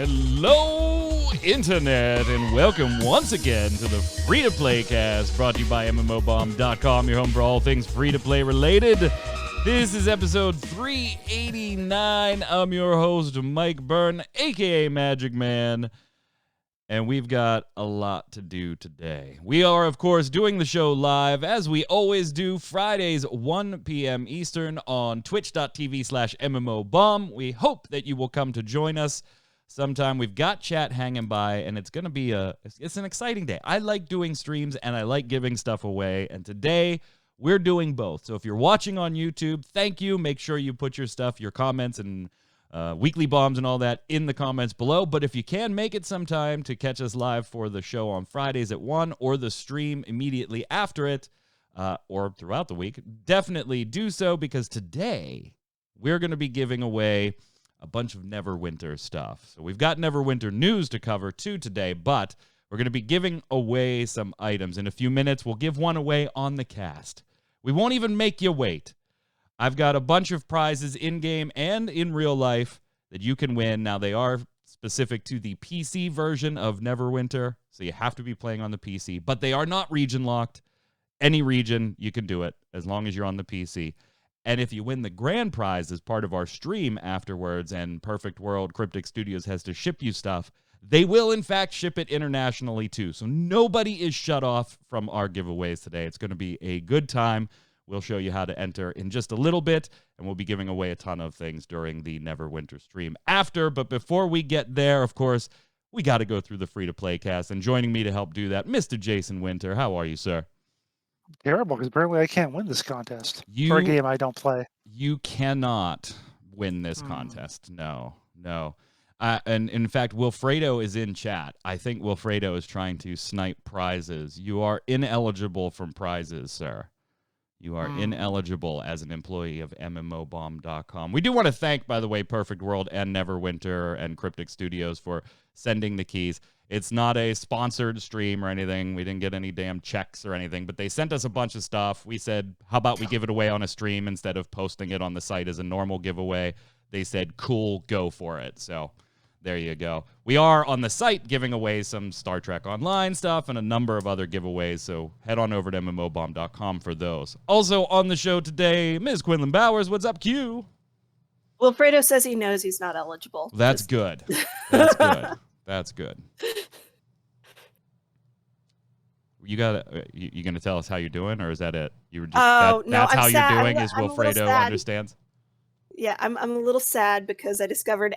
Hello, Internet, and welcome once again to the Free-to-Play Cast, brought to you by MMOBomb.com, your home for all things free-to-play related. This is episode 389. I'm your host, Mike Byrne, a.k.a. magicman, and we've got a lot to do today. We are, of course, doing the show live, as we always do, Fridays, 1 p.m. Eastern on twitch.tv/MMOBomb. We hope that you will come to join us sometime. We've got chat hanging by, and it's going to be it's an exciting day. I like doing streams, and I like giving stuff away, and today we're doing both. So if you're watching on YouTube, thank you. Make sure you put your stuff, your comments, and weekly bombs and all that in the comments below. But if you can make it sometime to catch us live for the show on Fridays at 1 or the stream immediately after it or throughout the week, definitely do so, because today we're going to be giving away a bunch of Neverwinter stuff. So we've got Neverwinter news to cover too today, but we're going to be giving away some items. In a few minutes, we'll give one away on the cast. We won't even make you wait. I've got a bunch of prizes in-game and in real life that you can win. Now, they are specific to the PC version of Neverwinter, so you have to be playing on the PC, but they are not region-locked. Any region, you can do it, as long as you're on the PC. And if you win the grand prize as part of our stream afterwards, and Perfect World Cryptic Studios has to ship you stuff, they will, in fact, ship it internationally, too. So nobody is shut off from our giveaways today. It's going to be a good time. We'll show you how to enter in just a little bit, and we'll be giving away a ton of things during the Neverwinter stream after. But before we get there, of course, we got to go through the free-to-play cast. And joining me to help do that, Mr. Jason Winter. How are you, sir? Terrible, because apparently I can't win this contest for a game I don't play. You cannot win this contest. No. And in fact, Wilfredo is in chat. I think Wilfredo is trying to snipe prizes. You are ineligible from prizes, sir. You are ineligible as an employee of MMOBomb.com. We do want to thank, by the way, Perfect World and Neverwinter and Cryptic Studios for sending the keys. It's not a sponsored stream or anything. We didn't get any damn checks or anything, but they sent us a bunch of stuff. We said, how about we give it away on a stream instead of posting it on the site as a normal giveaway? They said, cool, go for it. So there you go. We are on the site giving away some Star Trek Online stuff and a number of other giveaways, so head on over to MMOBomb.com for those. Also on the show today, Ms. Quinlan Bowers. What's up, Q? Wilfredo says he knows he's not eligible. That's good. That's good. That's good. You gonna tell us how you're doing, or is that it? You were just that's how sad. You're doing. Is Wilfredo understands? Yeah, I'm a little sad because I discovered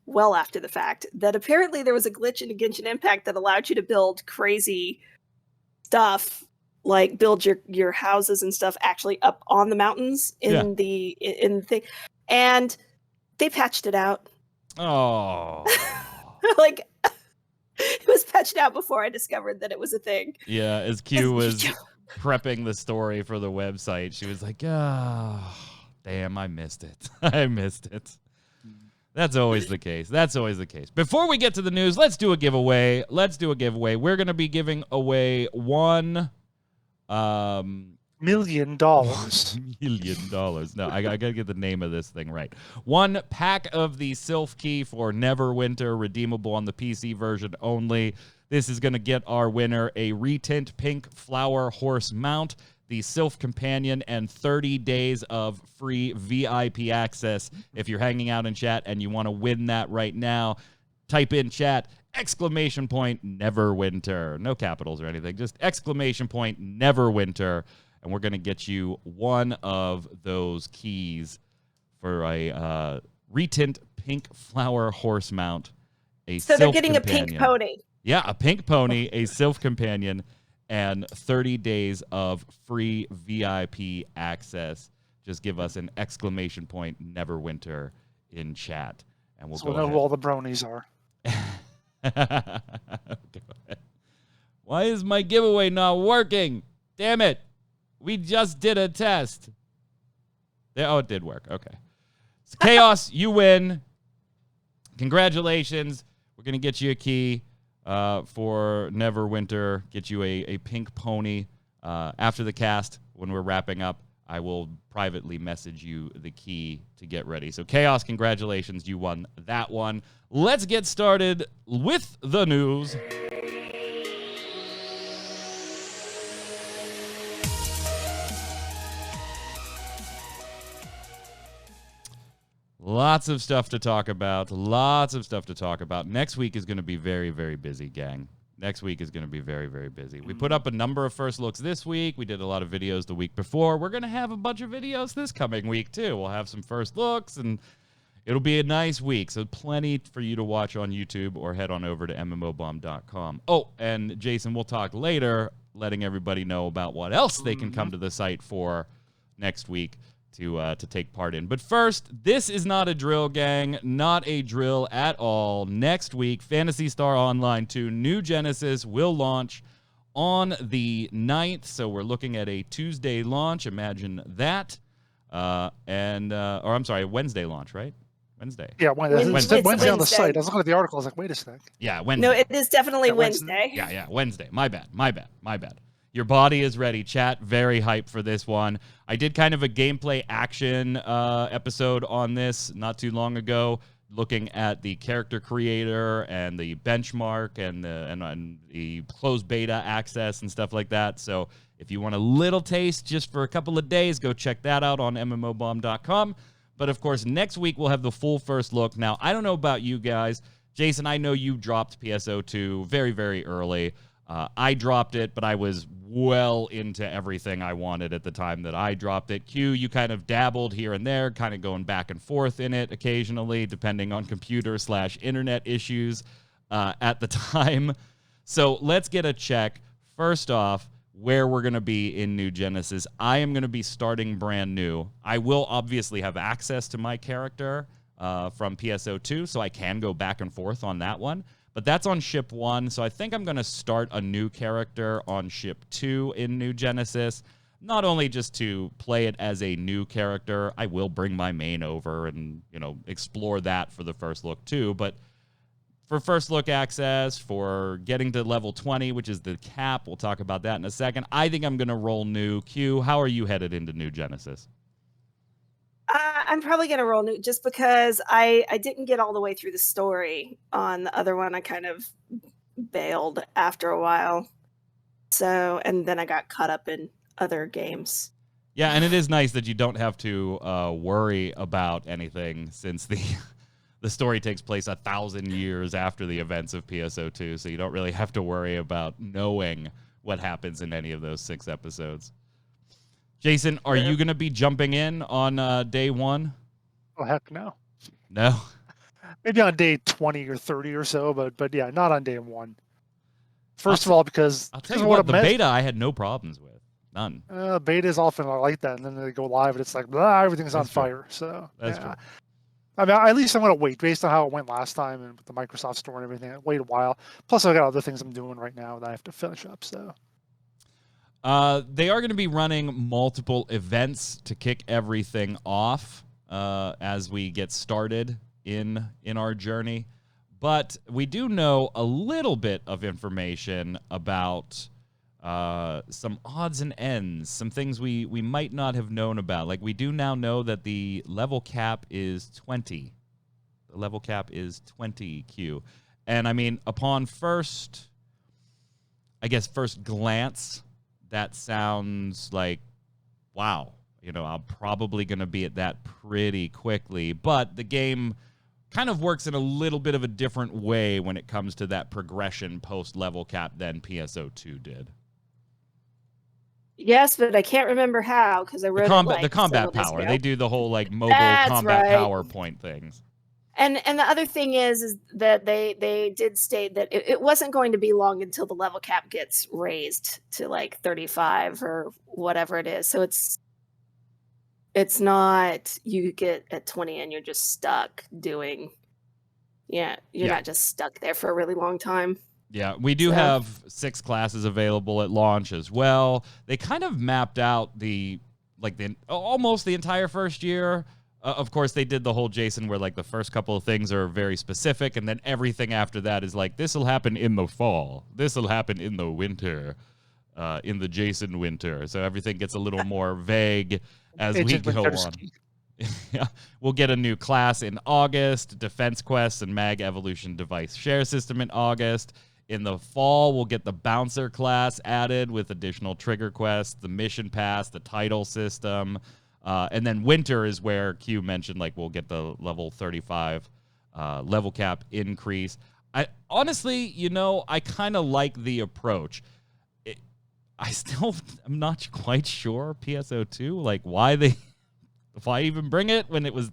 well after the fact, that apparently there was a glitch in Genshin Impact that allowed you to build crazy stuff, like build your houses and stuff actually up on the mountains in the thing, and they patched it out. Oh. Like, it was patched out before I discovered that it was a thing. Yeah, as Q was prepping the story for the website, she was like, oh, damn, I missed it. I missed it. That's always the case. Before we get to the news, let's do a giveaway. We're going to be giving away $1 million. $1 million. No, I got to get the name of this thing right. 1 pack of the Sylph Key for Neverwinter, redeemable on the PC version only. This is going to get our winner a retint pink flower horse mount, the Sylph Companion, and 30 days of free VIP access. If you're hanging out in chat and you want to win that right now, type in chat, ! Neverwinter. No capitals or anything, just ! Neverwinter. And we're going to get you one of those keys for a retint pink flower horse mount. So they're getting companion. A pink pony. Yeah, a pink pony, a Sylph Companion, and 30 days of free VIP access. Just give us an ! Neverwinter in chat, and we'll go ahead. Know who all the bronies are. Why is my giveaway not working? Damn it. We just did a test. Oh, it did work. Okay. So Chaos, you win. Congratulations. We're going to get you a key for Neverwinter, get you a pink pony after the cast when we're wrapping up. I will privately message you the key to get ready. So Chaos, congratulations, you won that one. Let's get started with the news. Lots of stuff to talk about. Next week is going to be very, very busy, gang. Next week is going to be very, very busy. We put up a number of first looks this week. We did a lot of videos the week before. We're going to have a bunch of videos this coming week, too. We'll have some first looks, and it'll be a nice week. So plenty for you to watch on YouTube or head on over to mmobomb.com. Oh, and Jason, we'll talk later, letting everybody know about what else they can come to the site for next week to take part in. But first, this is not a drill, gang. Not a drill at all. Next week, Phantasy Star Online 2 New Genesis will launch on the 9th. So we're looking at a Tuesday launch. Imagine that. Wednesday launch, right? Wednesday. Yeah, Wednesday on the site. I was looking at the article. I was like, wait a sec. Yeah, Wednesday. No, it is definitely Wednesday. Yeah, Wednesday. My bad. Your body is ready. Chat, very hyped for this one. I did kind of a gameplay action episode on this not too long ago, looking at the character creator and the benchmark and the closed beta access and stuff like that. So if you want a little taste just for a couple of days, go check that out on mmobomb.com. But of course, next week we'll have the full first look. Now, I don't know about you guys. Jason, I know you dropped PSO2 very, very early. I dropped it, but I was well into everything I wanted at the time that I dropped it. Q, you kind of dabbled here and there, kind of going back and forth in it occasionally, depending on computer/internet issues at the time. So let's get a check. First off, where we're going to be in New Genesis. I am going to be starting brand new. I will obviously have access to my character from PSO2, so I can go back and forth on that one. But that's on ship 1, so I think I'm going to start a new character on ship 2 in New Genesis. Not only just to play it as a new character, I will bring my main over and, explore that for the first look too. But for first look access, for getting to level 20, which is the cap, we'll talk about that in a second. I think I'm going to roll new. Q, how are you headed into New Genesis? I'm probably going to roll new just because I didn't get all the way through the story on the other one. I kind of bailed after a while. So, and then I got caught up in other games. Yeah, and it is nice that you don't have to worry about anything since the story takes place 1,000 years after the events of PSO2, so you don't really have to worry about knowing what happens in any of those 6 episodes. Jason, are you going to be jumping in on day 1? Oh, heck no. No? Maybe on day 20 or 30 or so, but yeah, not on day 1. First of all, because I'll tell you what, the beta I had no problems with. None. Beta is often like that, and then they go live, and it's like, blah, everything's on fire. So, That's true. I mean, at least I'm going to wait based on how it went last time and with the Microsoft Store and everything. Wait a while. Plus, I've got other things I'm doing right now that I have to finish up, so... They are going to be running multiple events to kick everything off as we get started in our journey. But we do know a little bit of information about some odds and ends, some things we might not have known about. Like, we do now know that the level cap is 20. The level cap is 20, Q. And, I mean, upon first glance... that sounds like, wow, I'm probably going to be at that pretty quickly. But the game kind of works in a little bit of a different way when it comes to that progression post-level cap than PSO2 did. Yes, but I can't remember how because I wrote the combat power. They do the whole mobile combat PowerPoint things. And the other thing is that they did state that it wasn't going to be long until the level cap gets raised to 35 or whatever it is. So it's not you get at 20 and you're just stuck doing. You're not just stuck there for a really long time. Yeah, we do have 6 classes available at launch as well. They kind of mapped out almost the entire first year. Of course, they did the whole Jason where the first couple of things are very specific, and then everything after that is this will happen in the fall. This will happen in the winter. in the Jason Winter. So everything gets a little more vague as we Agent go on. Winterski. Yeah, we'll get a new class in August, defense quests and mag evolution device share system in August. In the fall, we'll get the bouncer class added with additional trigger quests, the mission pass, the title system. And then winter is where Q mentioned, like, we'll get the level 35 level cap increase. I honestly, I kind of like the approach. I still am not quite sure PSO2, like, why even bring it when it was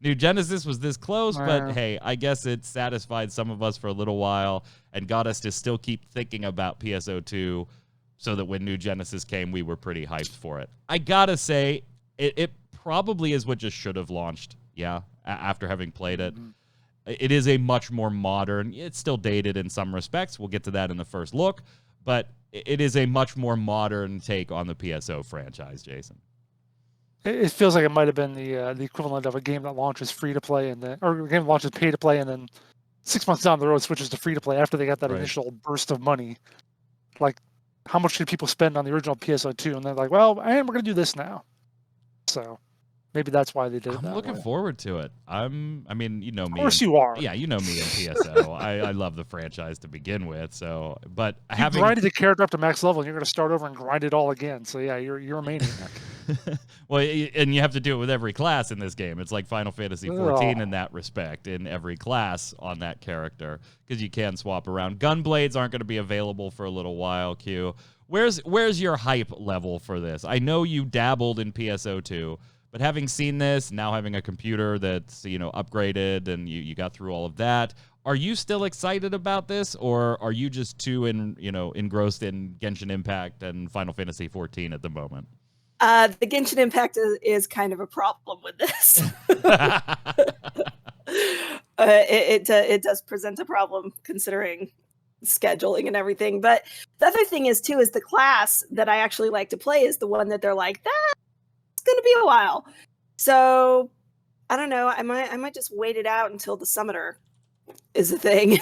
New Genesis was this close? But hey, I guess it satisfied some of us for a little while and got us to still keep thinking about PSO2 so that when New Genesis came, we were pretty hyped for it. I gotta say, it probably is what just should have launched, after having played it. Mm-hmm. It is a much more modern, it's still dated in some respects. We'll get to that in the first look, but it is a much more modern take on the PSO franchise, Jason. It feels like it might have been the equivalent of a game that launches free to play or a game that launches pay to play and then 6 months down the road switches to free to play after they got that initial burst of money. Like, how much did people spend on the original PSO2? And they're like, well, we're going to do this now. So maybe that's why they did it. I'm looking forward to it. I mean, you know me. Of course you are. Yeah, you know me and PSO. I love the franchise to begin with. So, but you grinded the character up to max level, and you're going to start over and grind it all again. So yeah, you're a maniac. Well, and you have to do it with every class in this game. It's like Final Fantasy 14 in that respect, in every class on that character, because you can swap around. Gunblades aren't going to be available for a little while, Q. Where's your hype level for this? I know you dabbled in PSO2, but having seen this, now having a computer that's, upgraded and you got through all of that, are you still excited about this, or are you just too engrossed in Genshin Impact and Final Fantasy 14 at the moment? The Genshin Impact is kind of a problem with this. It does present a problem considering scheduling and everything. But the other thing is the class that I actually like to play is the one that they're like, that's going to be a while. So I don't know. I might just wait it out until the summoner is a thing.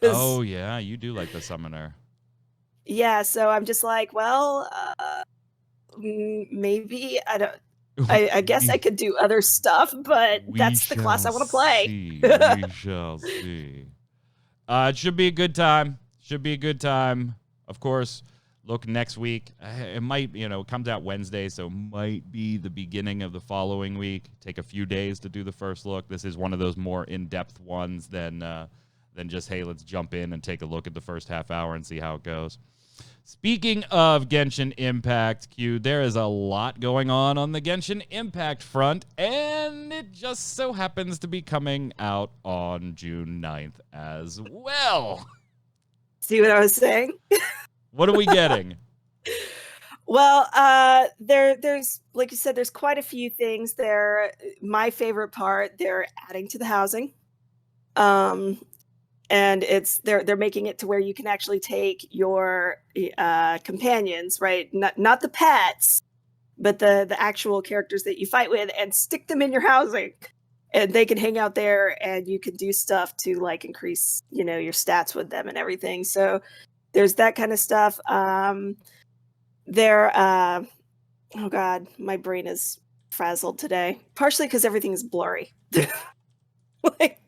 Oh yeah, you do like the summoner. Yeah, so I'm just like, well, maybe I don't. I guess I could do other stuff, but that's the class I want to play. We shall see. It should be a good time. Of course, look next week. It might, it comes out Wednesday, so might be the beginning of the following week. Take a few days to do the first look. This is one of those more in-depth ones than just, hey, let's jump in and take a look at the first half hour and see how it goes. Speaking of Genshin Impact, Q, there is a lot going on the Genshin Impact front, and it just so happens to be coming out on June 9th as well. See what I was saying? What are we getting? Well, there's, like you said, there's quite a few things there. My favorite part, they're adding to the housing. And they're making it to where you can actually take your companions, right? Not the pets, but the actual characters that you fight with, and stick them in your housing, and they can hang out there, and you can do stuff to like increase, your stats with them and everything. So there's that kind of stuff. Oh God, my brain is frazzled today, partially because everything is blurry. Like.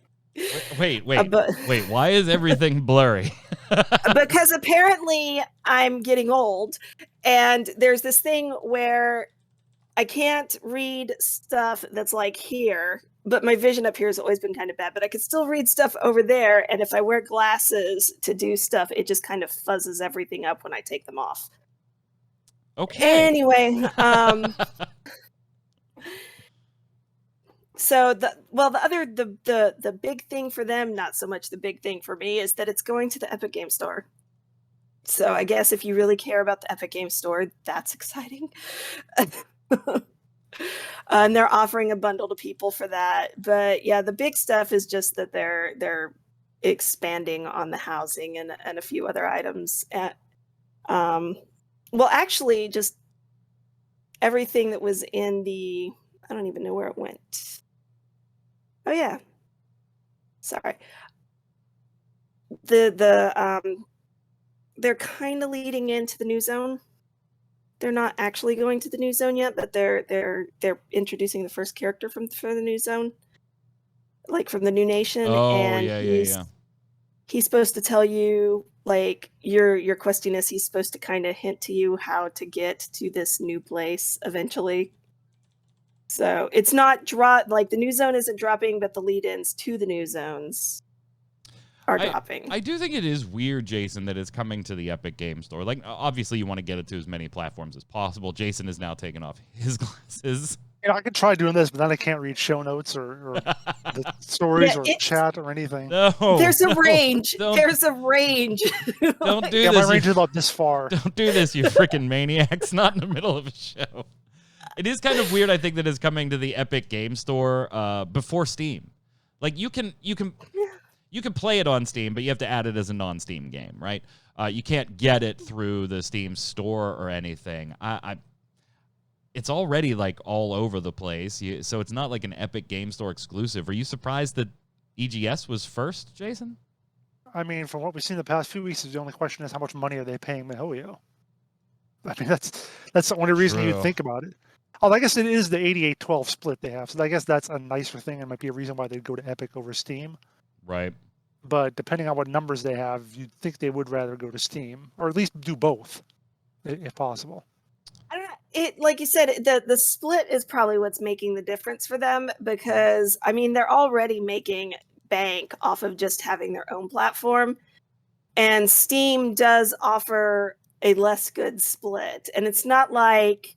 Wait. Why is everything blurry? Because apparently I'm getting old, and there's this thing where I can't read stuff that's like here, but my vision up here has always been kind of bad, but I can still read stuff over there. And if I wear glasses to do stuff, it just kind of fuzzes everything up when I take them off. Okay. Anyway, so the big thing for them, not so much the big thing for me, is that it's going to the Epic Game Store. So I guess if you really care about the Epic Game Store, that's exciting. And they're offering a bundle to people for that. But yeah, the big stuff is just that they're expanding on the housing and a few other items. Well, actually, just everything that was in the, I don't even know where it went. Oh yeah, sorry. The they're kind of leading into the new zone. They're not actually going to the new zone yet, but they're introducing the first character for the new zone, like from the new nation, Oh, and yeah. he's supposed to tell you, like, your questiness. He's supposed to kind of hint to you how to get to this new place eventually. So it's not like the new zone isn't dropping, but the lead-ins to the new zones are dropping. I do think it is weird, Jason, that it's coming to the Epic Game Store. Like, obviously, you want to get it to as many platforms as possible. Jason is now taking off his glasses. You know, I could try doing this, but then I can't read show notes or the stories or chat or anything. No, there's a range. Don't, there's a range. Don't do yeah, this. My range is about this far. Don't do this, you freaking maniacs! Not in the middle of a show. It is kind of weird, I think, that it's coming to the Epic Game Store before Steam. Like, you can play it on Steam, but you have to add it as a non-Steam game, right? You can't get it through the Steam store or anything. It's already, like, all over the place, so it's not like an Epic Game Store exclusive. Are you surprised that EGS was first, Jason? I mean, from what we've seen the past few weeks, the only question is how much money are they paying MiHoYo? I mean, that's the only reason you'd think about it. Oh, I guess it is the 88-12 split they have, so I guess that's a nicer thing. It might be a reason why they'd go to Epic over Steam. Right. But depending on what numbers they have, you'd think they would rather go to Steam, or at least do both, if possible. I don't know. It, like you said, the split is probably what's making the difference for them, because I mean they're already making bank off of just having their own platform, and Steam does offer a less good split, and it's not like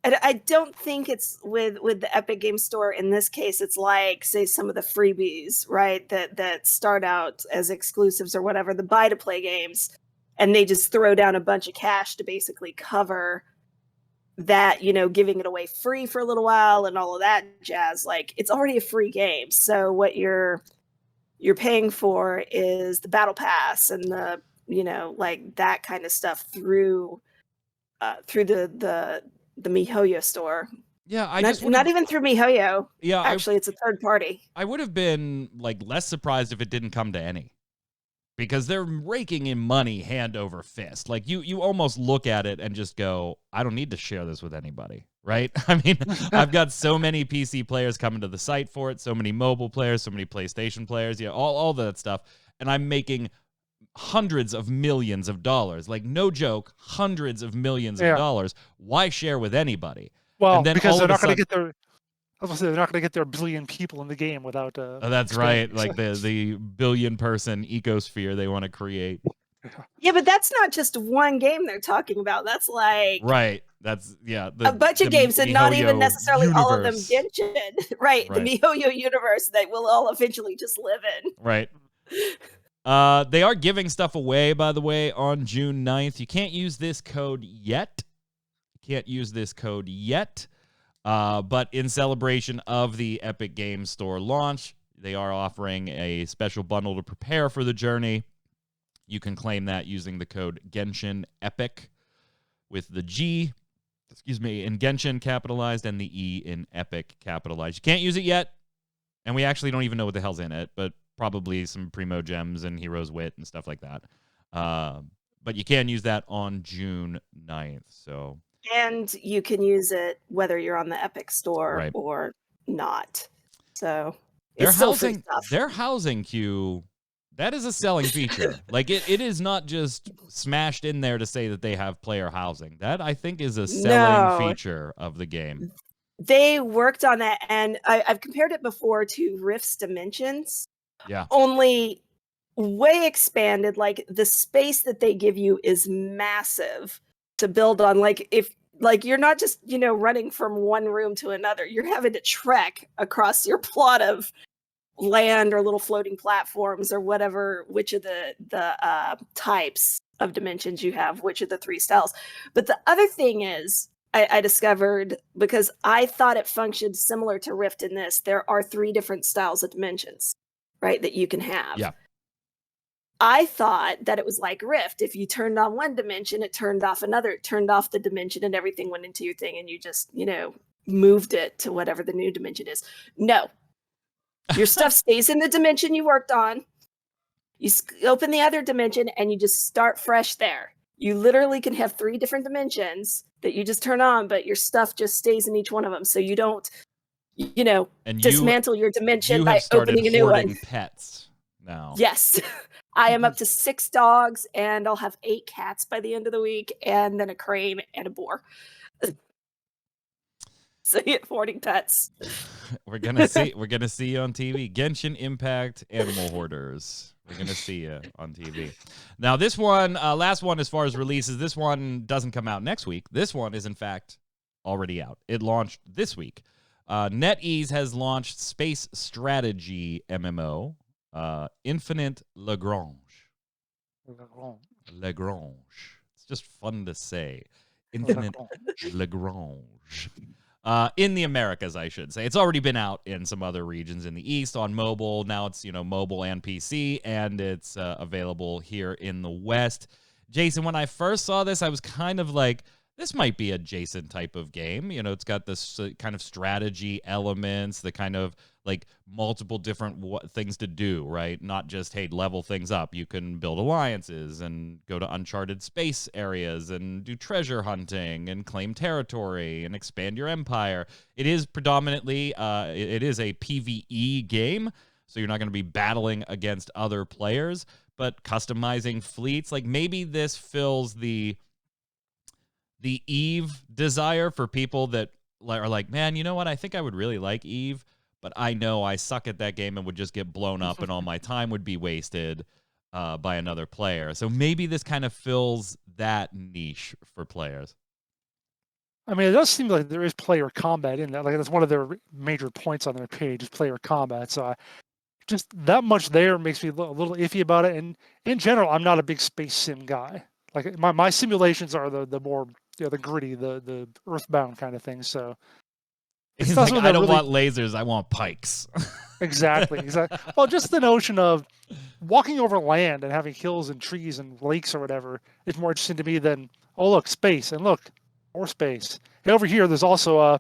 I don't think it's with the Epic Game Store in this case. It's like, say, some of the freebies, right? That start out as exclusives or whatever, the buy to play games, and they just throw down a bunch of cash to basically cover that, you know, giving it away free for a little while and all of that jazz. Like, it's already a free game, so what you're paying for is the battle pass and the, you know, like that kind of stuff through the MiHoYo store. Yeah, not even through MiHoYo. Yeah, actually, it's a third party. I would have been like less surprised if it didn't come to any, because they're raking in money hand over fist. Like you almost look at it and just go, I don't need to share this with anybody, right? I mean, I've got so many PC players coming to the site for it, so many mobile players, so many PlayStation players, yeah, all that stuff, and I'm making hundreds of millions of dollars. Like, no joke, hundreds of millions of dollars. Why share with anybody? Well, and then because they're not going to get their. I was gonna say, they're not going to get their billion people in the game without. That's right, like the billion person ecosphere they want to create. Yeah, but that's not just one game they're talking about. That's like That's a bunch of games, and not even necessarily universe. All of them Genshin. Right, the MiHoYo universe that we'll all eventually just live in. Right. They are giving stuff away, by the way, on June 9th. You can't use this code yet. But in celebration of the Epic Games Store launch, they are offering a special bundle to prepare for the journey. You can claim that using the code Genshin Epic with the G, in Genshin capitalized and the E in Epic capitalized. You can't use it yet, and we actually don't even know what the hell's in it, but probably some Primo Gems and Hero's Wit and stuff like that. But you can use that on June 9th. So, and you can use it whether you're on the Epic Store or not. So it's still free stuff. Their housing queue, that is a selling feature. Like, it is not just smashed in there to say that they have player housing. That, I think, is a selling feature of the game. They worked on that, and I've compared it before to Rift's Dimensions. Yeah. Only way expanded. Like, the space that they give you is massive to build on. Like, if you're not just, you know, running from one room to another, you're having to trek across your plot of land or little floating platforms or whatever, which of the types of dimensions you have, which of the three styles. But the other thing is, I discovered, because I thought it functioned similar to Rift in this, there are 3 different styles of dimensions, right, that you can have. Yeah. I thought that it was like Rift. If you turned on one dimension, it turned off another. It turned off the dimension and everything went into your thing, and you just, you know, moved it to whatever the new dimension is. No. Your stuff stays in the dimension you worked on. You open the other dimension and you just start fresh there. You literally can have 3 different dimensions that you just turn on, but your stuff just stays in each one of them. So you don't, And dismantle your dimension you by have started opening a new hoarding one. pets now. Yes. I am up to 6 dogs and I'll have 8 cats by the end of the week, and then a crane and a boar. So you have hoarding pets. We're gonna see you on TV. Genshin Impact Animal Hoarders. We're gonna see you on TV. Now this one, last one as far as releases, this one doesn't come out next week. This one is in fact already out. It launched this week. NetEase has launched space strategy MMO, Infinite Lagrange. Lagrange. It's just fun to say. Infinite Lagrange. In the Americas, I should say. It's already been out in some other regions in the East on mobile. Now it's, mobile and PC, and it's available here in the West. Jason, when I first saw this, I was kind of like, this might be a Jason type of game. It's got this kind of strategy elements, the kind of like multiple different things to do, right? Not just, hey, level things up. You can build alliances and go to uncharted space areas and do treasure hunting and claim territory and expand your empire. It is predominantly, it is a PvE game, so you're not going to be battling against other players, but customizing fleets. Like maybe this fills the Eve desire for people that are like, man, you know what? I think I would really like Eve, but I know I suck at that game and would just get blown up and all my time would be wasted by another player. So maybe this kind of fills that niche for players. I mean, it does seem like there is player combat in that. Like that's one of their major points on their page is player combat. So just that much there makes me a little iffy about it. And in general, I'm not a big space sim guy. Like my simulations are the more the gritty, the Earthbound kind of thing. So it's like, I don't want lasers, I want pikes. Exactly. Well, just the notion of walking over land and having hills and trees and lakes or whatever is more interesting to me than, oh look, space, and look, more space. And over here, there's also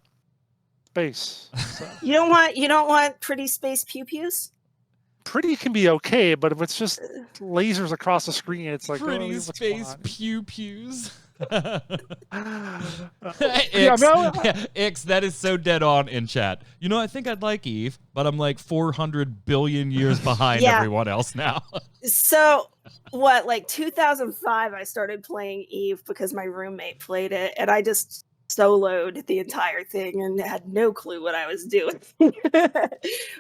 space. So. You don't want pretty space pew pews? Pretty can be okay, but if it's just lasers across the screen, it's like pretty space pew pews. Ix, that is so dead on in chat. I think I'd like Eve, but I'm like 400 billion years behind everyone else now. So, like 2005, I started playing Eve because my roommate played it, and I just soloed the entire thing and had no clue what I was doing.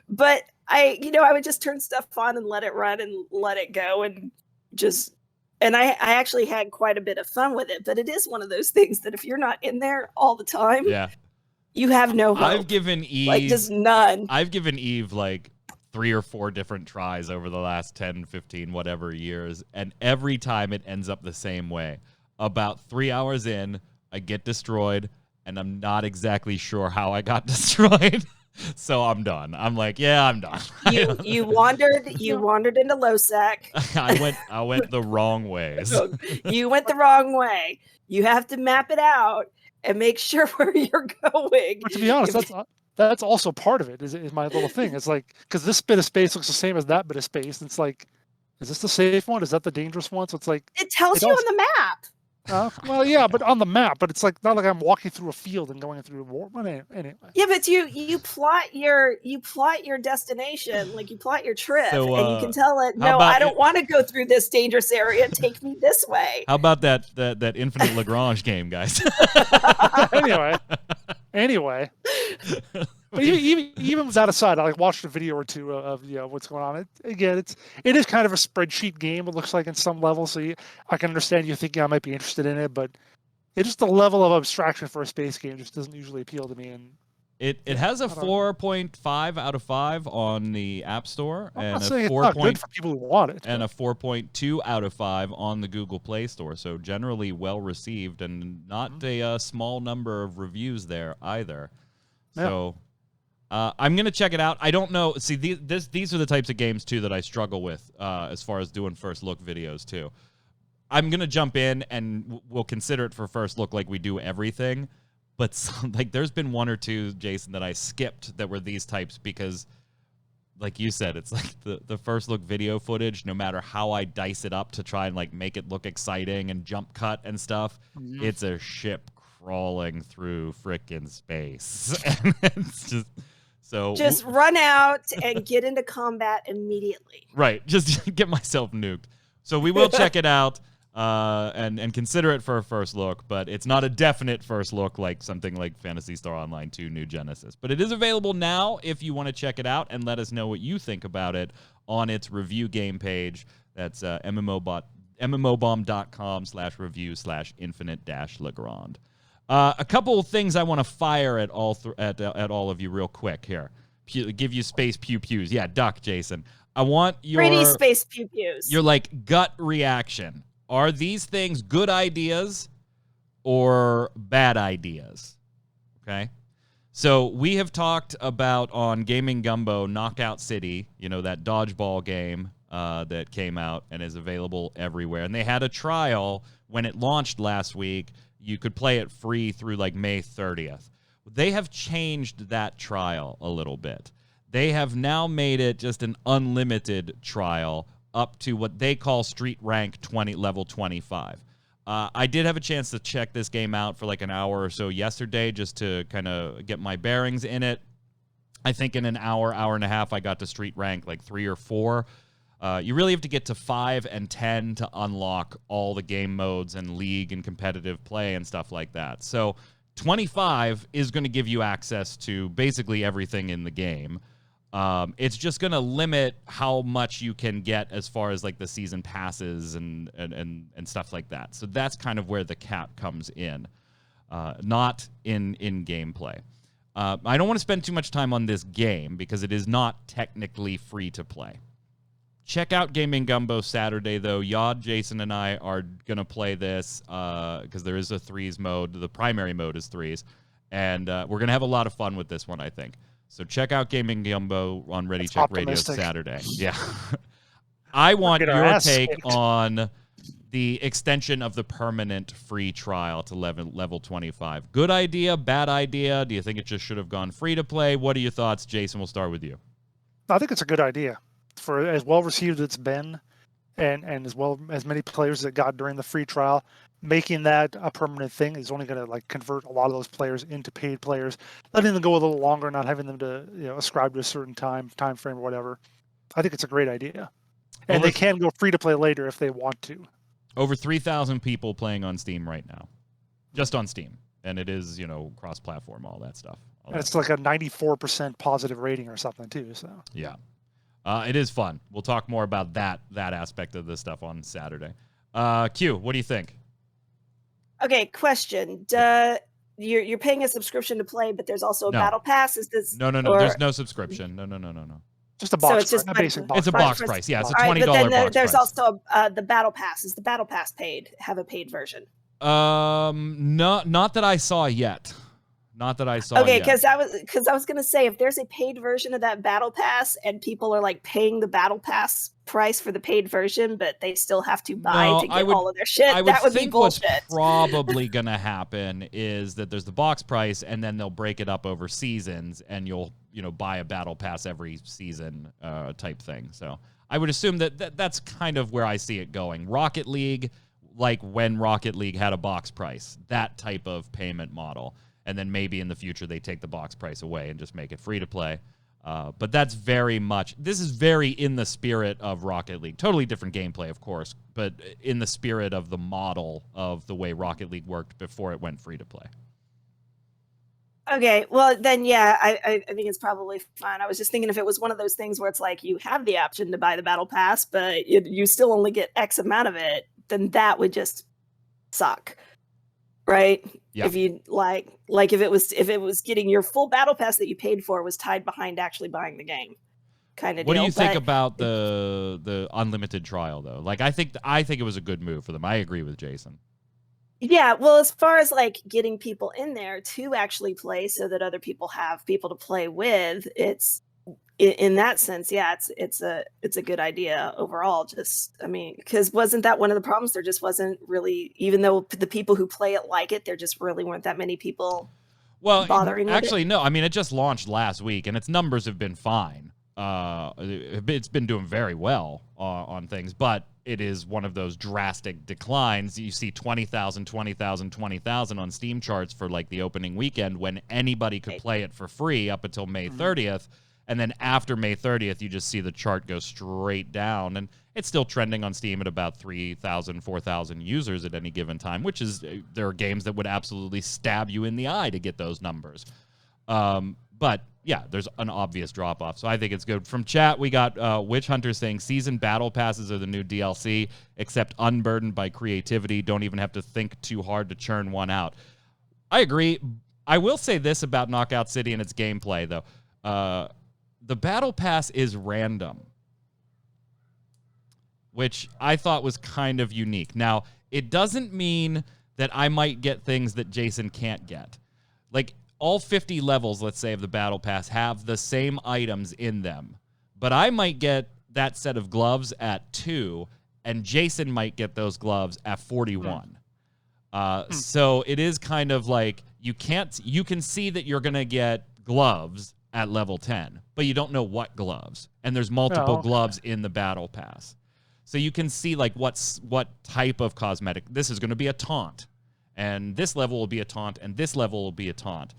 But I would just turn stuff on and let it run and let it go and just. And I actually had quite a bit of fun with it, but it is one of those things that if you're not in there all the time, you have no hope. I've given Eve like just none. I've given Eve like 3 or 4 different tries over the last 10, 15, whatever years, and every time it ends up the same way. About 3 hours in, I get destroyed, and I'm not exactly sure how I got destroyed. So I'm done. I'm like, I'm done. You wandered into Losec. I went the wrong ways. You went the wrong way. You have to map it out and make sure where you're going. But to be honest, that's also part of it. Is my little thing. It's like because this bit of space looks the same as that bit of space. And it's like, is this the safe one? Is that the dangerous one? So it's like it tells you on the map. Well, yeah, but on the map, but it's like not like I'm walking through a field and going through a war. But anyway. Yeah, but you plot your destination, like you plot your trip, and you can tell it. No, I don't want to go through this dangerous area. Take me this way. How about that Infinite Lagrange game, guys? Anyway. But even with that aside, I watched a video or two of what's going on. It is kind of a spreadsheet game. It looks like in some level, so I can understand you thinking I might be interested in it, but it's just the level of abstraction for a space game just doesn't usually appeal to me. And it has a 4.5 out of 5 on the App Store, and a 4. Good for people who want it, and a 4.2 out of 5 on the Google Play Store. So generally well received, and not a small number of reviews there either. Yeah. So. I'm going to check it out. I don't know. See, these are the types of games, too, that I struggle with as far as doing first look videos, too. I'm going to jump in, and we'll consider it for first look like we do everything. But there's been 1 or 2, Jason, that I skipped that were these types because like you said, it's like the first look video footage, no matter how I dice it up to try and like make it look exciting and jump cut and stuff, it's a ship crawling through frickin' space. And it's just run out and get into combat immediately. Right, just get myself nuked. So we will check it out and consider it for a first look, but it's not a definite first look like something like Phantasy Star Online 2 New Genesis. But it is available now if you want to check it out and let us know what you think about it on its review game page. That's mmobomb.com/review/infinite-legrand. A couple of things I want to fire at all of you real quick here. Give you space pew-pews. Yeah, duck, Jason. I want your 3D space pew-pews. Your like gut reaction. Are these things good ideas or bad ideas? Okay. So we have talked about on Gaming Gumbo Knockout City, that dodgeball game that came out and is available everywhere. And they had a trial when it launched last week. You could play it free through like May 30th. They have changed that trial a little bit. They have now made it just an unlimited trial up to what they call Street Rank level 25. I did have a chance to check this game out for like an hour or so yesterday just to kind of get my bearings in it. I think in an hour and a half, I got to Street Rank like 3 or 4. You really have to get to 5 and 10 to unlock all the game modes and league and competitive play and stuff like that. So 25 is going to give you access to basically everything in the game. It's just going to limit how much you can get as far as like the season passes and stuff like that. So that's kind of where the cap comes in, not in gameplay. I don't want to spend too much time on this game because it is not technically free to play. Check out Gaming Gumbo Saturday, though. Yod, Jason, and I are going to play this because there is a 3s mode. The primary mode is 3s. And we're going to have a lot of fun with this one, I think. So check out Gaming Gumbo on Ready Check Radio Saturday. Yeah. I want your take on the extension of the permanent free trial to level 25. Good idea, bad idea? Do you think it just should have gone free to play? What are your thoughts, Jason? We'll start with you. I think it's a good idea. For as well received as it's been, and as well as many players that got during the free trial, making that a permanent thing is only going to like convert a lot of those players into paid players, letting them go a little longer, not having them to ascribe to a certain time frame or whatever. I think it's a great idea, and they can go free to play later if they want to. Over 3,000 people playing on Steam right now, just on Steam, and it is cross-platform, all that stuff. It's like a 94% positive rating or something too. So yeah. It is fun. We'll talk more about that aspect of this stuff on Saturday. Q, what do you think? Okay, question. You're paying a subscription to play, but there's also a battle pass. Is this No. There's no subscription. No. Just a box. So it's just a basic box. It's a box price. Yeah, it's a $20 but then box there's price. also the battle pass. Is the battle pass paid? Have a paid version? Not that I saw yet. Okay, because I was gonna say if there's a paid version of that battle pass and people are like paying the battle pass price for the paid version, but they still have to buy to get all of their shit, that would be bullshit. What's probably gonna happen is that there's the box price and then they'll break it up over seasons and you'll buy a battle pass every season type thing. So I would assume that's kind of where I see it going. Rocket League, like when Rocket League had a box price, that type of payment model. And then maybe in the future they take the box price away and just make it free to play. But this is very in the spirit of Rocket League. Totally different gameplay, of course, but in the spirit of the model of the way Rocket League worked before it went free to play. Okay, well then, yeah, I think it's probably fine. I was just thinking if it was one of those things where it's like you have the option to buy the battle pass, but you still only get X amount of it, then that would just suck. Right? Yeah. If you like if it was getting your full battle pass that you paid for was tied behind actually buying the game, kind of. What do you think about the unlimited trial though? Like I think it was a good move for them. I agree with Jason. Yeah, well, as far as like getting people in there to actually play so that other people have people to play with, it's in that sense, yeah, it's a good idea overall. Just, I mean, because wasn't that one of the problems? There just wasn't really, even though the people who play it like it, there just really weren't that many people bothering with actually, it. No. I mean, it just launched last week, and its numbers have been fine. It's been doing very well on things, but it is one of those drastic declines. You see 20,000, 20,000, 20,000 on Steam charts for like the opening weekend when anybody could play it for free up until May 30th. And then after May 30th, you just see the chart go straight down. And it's still trending on Steam at about 3,000, 4,000 users at any given time, which is, there are games that would absolutely stab you in the eye to get those numbers. But yeah, there's an obvious drop-off. So I think it's good. From chat, we got Witch Hunter saying season battle passes are the new DLC, except unburdened by creativity. Don't even have to think too hard to churn one out. I agree. I will say this about Knockout City and its gameplay, though. The battle pass is random, which I thought was kind of unique. Now, it doesn't mean that I might get things that Jason can't get. Like, all 50 levels, let's say, of the battle pass have the same items in them. But I might get that set of gloves at 2, and Jason might get those gloves at 41. So it is kind of like you can see that you're going to get gloves at level 10, but you don't know what gloves. And there's multiple gloves in the battle pass. So you can see like what type of cosmetic. This is going to be a taunt. And this level will be a taunt, and this level will be a taunt.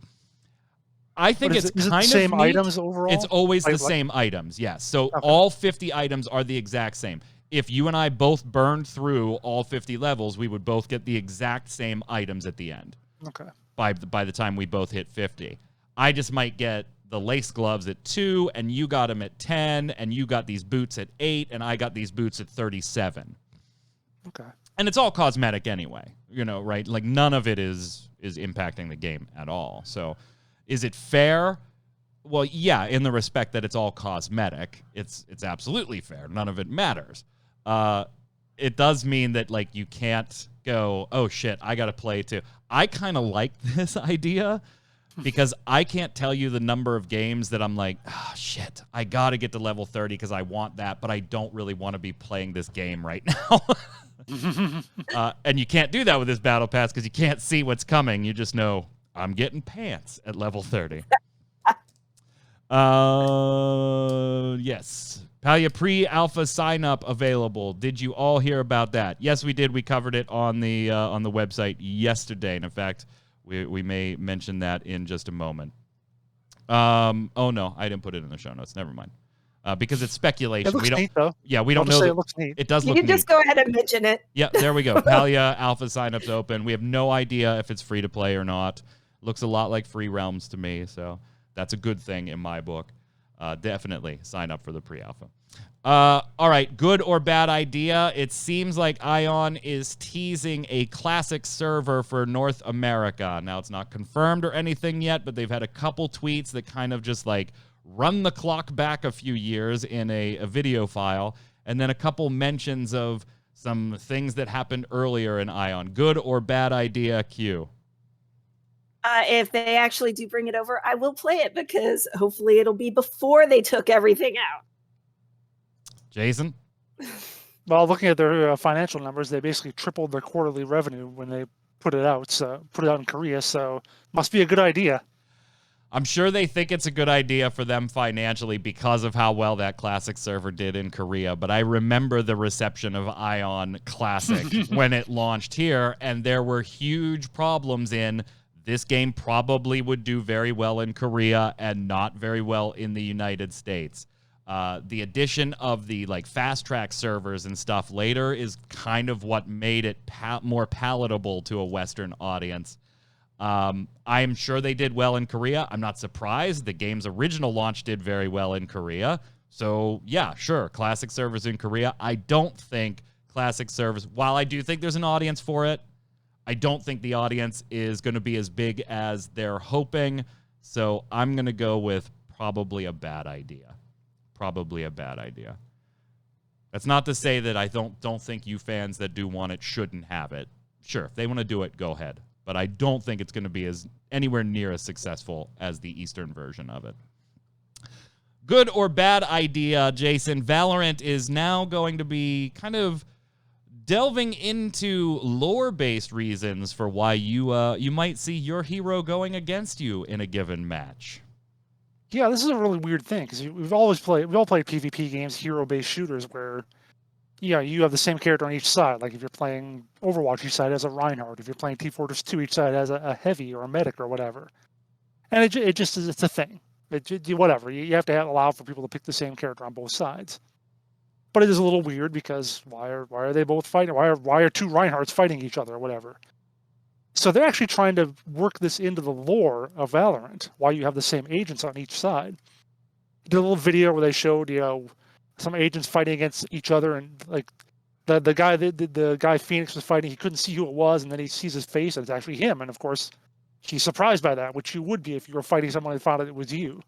I think it's kind of same neat. items overall. It's always the same items, yes. So all 50 items are the exact same. If you and I both burned through all 50 levels, we would both get the exact same items at the end. Okay. By the time we both hit 50. I just might get the lace gloves at 2, and you got them at 10, and you got these boots at 8, and I got these boots at 37. Okay. And it's all cosmetic anyway, right? Like none of it is impacting the game at all. So is it fair? Well, yeah, in the respect that it's all cosmetic, it's absolutely fair. None of it matters. It does mean that like you can't go, oh shit, I got to play too. I kind of like this idea because I can't tell you the number of games that I'm like, oh shit, I got to get to level 30 because I want that, but I don't really want to be playing this game right now. And you can't do that with this battle pass because you can't see what's coming. You just know I'm getting pants at level 30. Yes. Palia pre-alpha sign-up available. Did you all hear about that? Yes, we did. We covered it on the website yesterday. And in fact, we may mention that in just a moment. Oh no, I didn't put it in the show notes. Never mind. Because it's speculation. It looks neat, though. Yeah, we don't know. It looks neat. It does look You neat. can just go ahead and mention it. Yeah, there we go. Palia alpha sign-up's open. We have no idea if it's free to play or not. Looks a lot like Free Realms to me, so that's a good thing in my book. Definitely sign up for the pre-alpha. All right, good or bad idea? It seems like Ion is teasing a classic server for North America. Now, it's not confirmed or anything yet, but they've had a couple tweets that kind of just like run the clock back a few years in a video file, and then a couple mentions of some things that happened earlier in Ion. Good or bad idea, Q? If they actually do bring it over, I will play it because hopefully it'll be before they took everything out. Jason? Well, looking at their financial numbers, they basically tripled their quarterly revenue when they put it out. So put it out in Korea. So must be a good idea. I'm sure they think it's a good idea for them financially because of how well that Classic server did in Korea. But I remember the reception of Ion Classic when it launched here, and there were huge problems in this game probably would do very well in Korea and not very well in the United States. The addition of the like fast track servers and stuff later is kind of what made it more palatable to a Western audience. I'm sure they did well in Korea. I'm not surprised. The game's original launch did very well in Korea. So yeah, sure. Classic servers in Korea. I don't think classic servers, while I do think there's an audience for it, I don't think the audience is going to be as big as they're hoping. So I'm going to go with probably a bad idea. Probably a bad idea. That's not to say that I don't think you fans that do want it shouldn't have it. Sure, if they want to do it, go ahead. But I don't think it's going to be as anywhere near as successful as the Eastern version of it. Good or bad idea, Jason? Valorant is now going to be kind of delving into lore-based reasons for why you might see your hero going against you in a given match. Yeah, this is a really weird thing because we've all played PvP games, hero-based shooters, where you have the same character on each side. Like if you're playing Overwatch, each side has a Reinhardt. If you're playing Team Fortress 2, each side has a heavy or a medic or whatever. And it just is, it's a thing. Whatever. You have to allow for people to pick the same character on both sides. But it is a little weird because why are they both fighting? Why are two Reinhardts fighting each other or whatever? So they're actually trying to work this into the lore of Valorant, why you have the same agents on each side. Did a little video where they showed, some agents fighting against each other, and like the guy Phoenix was fighting, he couldn't see who it was, and then he sees his face, and it's actually him. And of course, he's surprised by that, which you would be if you were fighting someone and found out it was you.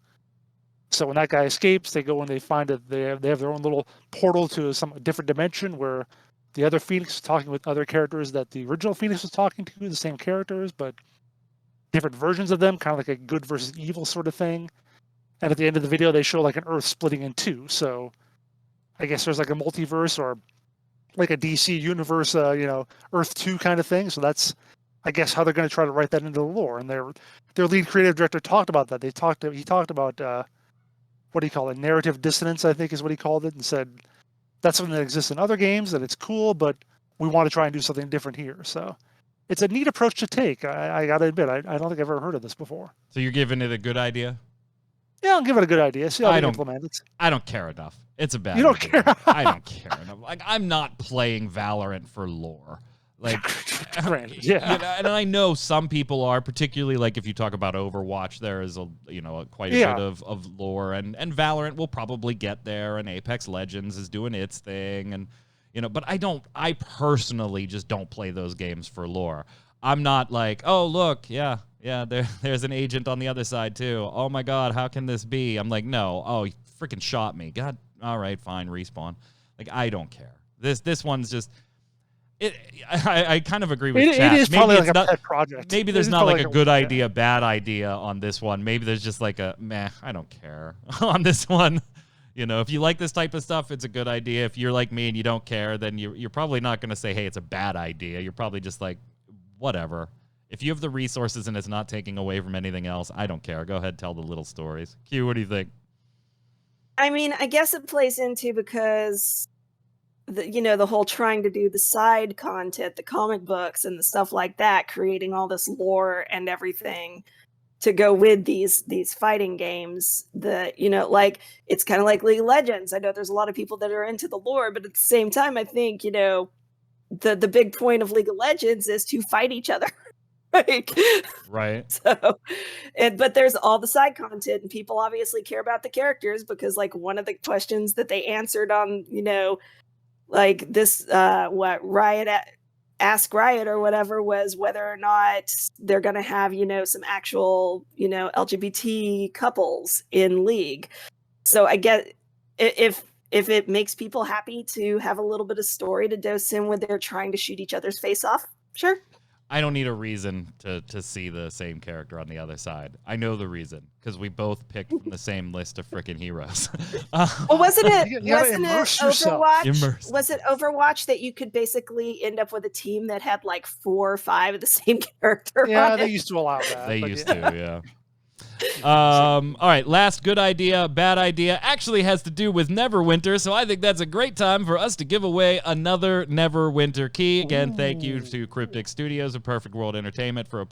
So when that guy escapes, they go and they find that they have their own little portal to some different dimension where the other Phoenix is talking with other characters that the original Phoenix was talking to, the same characters, but different versions of them, kind of like a good versus evil sort of thing. And at the end of the video, they show like an Earth splitting in two. So I guess there's like a multiverse or like a DC universe, Earth 2 kind of thing. So that's, I guess, how they're going to try to write that into the lore. And their lead creative director talked about that. He talked about what do you call it? Narrative dissonance, I think is what he called it, and said that's something that exists in other games, that it's cool, but we want to try and do something different here. So it's a neat approach to take. I got to admit, I don't think I've ever heard of this before. So you're giving it a good idea? Yeah, I'll give it a good idea. See how they implement it. I don't care enough. It's a bad You don't idea. care? I don't care enough. Like, I'm not playing Valorant for lore. Like, yeah. And I know some people are, particularly like if you talk about Overwatch, there is quite a bit of lore, and Valorant will probably get there, and Apex Legends is doing its thing, and but I personally just don't play those games for lore. I'm not like, oh look, there's an agent on the other side too. Oh my God, how can this be? I'm like, no, oh, he freaking shot me. God, all right, fine, respawn. Like, I don't care. This one's just. I kind of agree with chat. It is probably like a pet project. Maybe there's not like a good idea, bad idea on this one. Maybe there's just like a meh, I don't care on this one. If you like this type of stuff, it's a good idea. If you're like me and you don't care, then you're probably not going to say, hey, it's a bad idea. You're probably just like, whatever. If you have the resources and it's not taking away from anything else, I don't care. Go ahead, tell the little stories. Q, what do you think? I mean, I guess it plays into because the whole trying to do the side content, the comic books and the stuff like that, creating all this lore and everything to go with these fighting games. Like it's kind of like League of Legends. I know there's a lot of people that are into the lore, but at the same time, I think the big point of League of Legends is to fight each other. Right. So, but there's all the side content, and people obviously care about the characters because, like, one of the questions that they answered on, like this, what Riot Ask Riot or whatever, was whether or not they're going to have, some actual, LGBT couples in League. So I get if it makes people happy to have a little bit of story to dose in when they're trying to shoot each other's face off, sure. I don't need a reason to see the same character on the other side. I know the reason, because we both picked from the same list of freaking heroes. Well, wasn't it Overwatch? Was it Overwatch that you could basically end up with a team that had like 4 or 5 of the same character? Yeah, they used to allow that. They used to, yeah. All right, last good idea, bad idea actually has to do with Neverwinter, so I think that's a great time for us to give away another Neverwinter key. Again, thank you to Cryptic Studios of Perfect World Entertainment for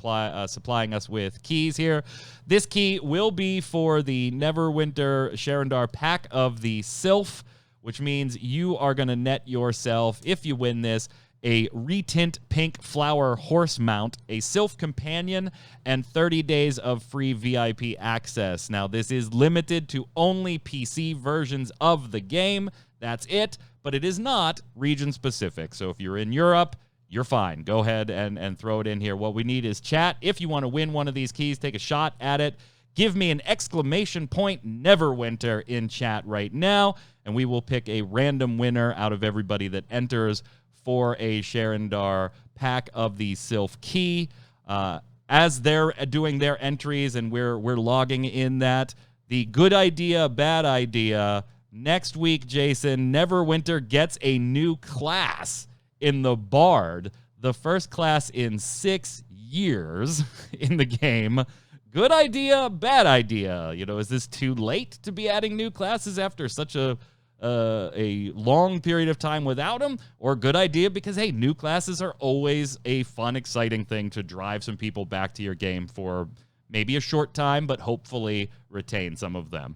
supplying us with keys here. This key will be for the Neverwinter Sherendar pack of the Sylph, which means you are going to net yourself, if you win this, a retint pink flower horse mount, a Sylph companion, and 30 days of free VIP access. Now, this is limited to only PC versions of the game. That's it, but it is not region specific. So if you're in Europe, you're fine. Go ahead and throw it in here. What we need is chat. If you want to win one of these keys, take a shot at it. Give me an exclamation point Neverwinter in chat right now, and we will pick a random winner out of everybody that enters for a Sherendar pack of the Sylph key. As they're doing their entries and we're logging in that, the good idea, bad idea, next week, Jason, Neverwinter gets a new class in the Bard, the first class in 6 years in the game. Good idea, bad idea. You know, is this too late to be adding new classes after such a long period of time without them? Or good idea because, hey, new classes are always a fun, exciting thing to drive some people back to your game for maybe a short time, but hopefully retain some of them.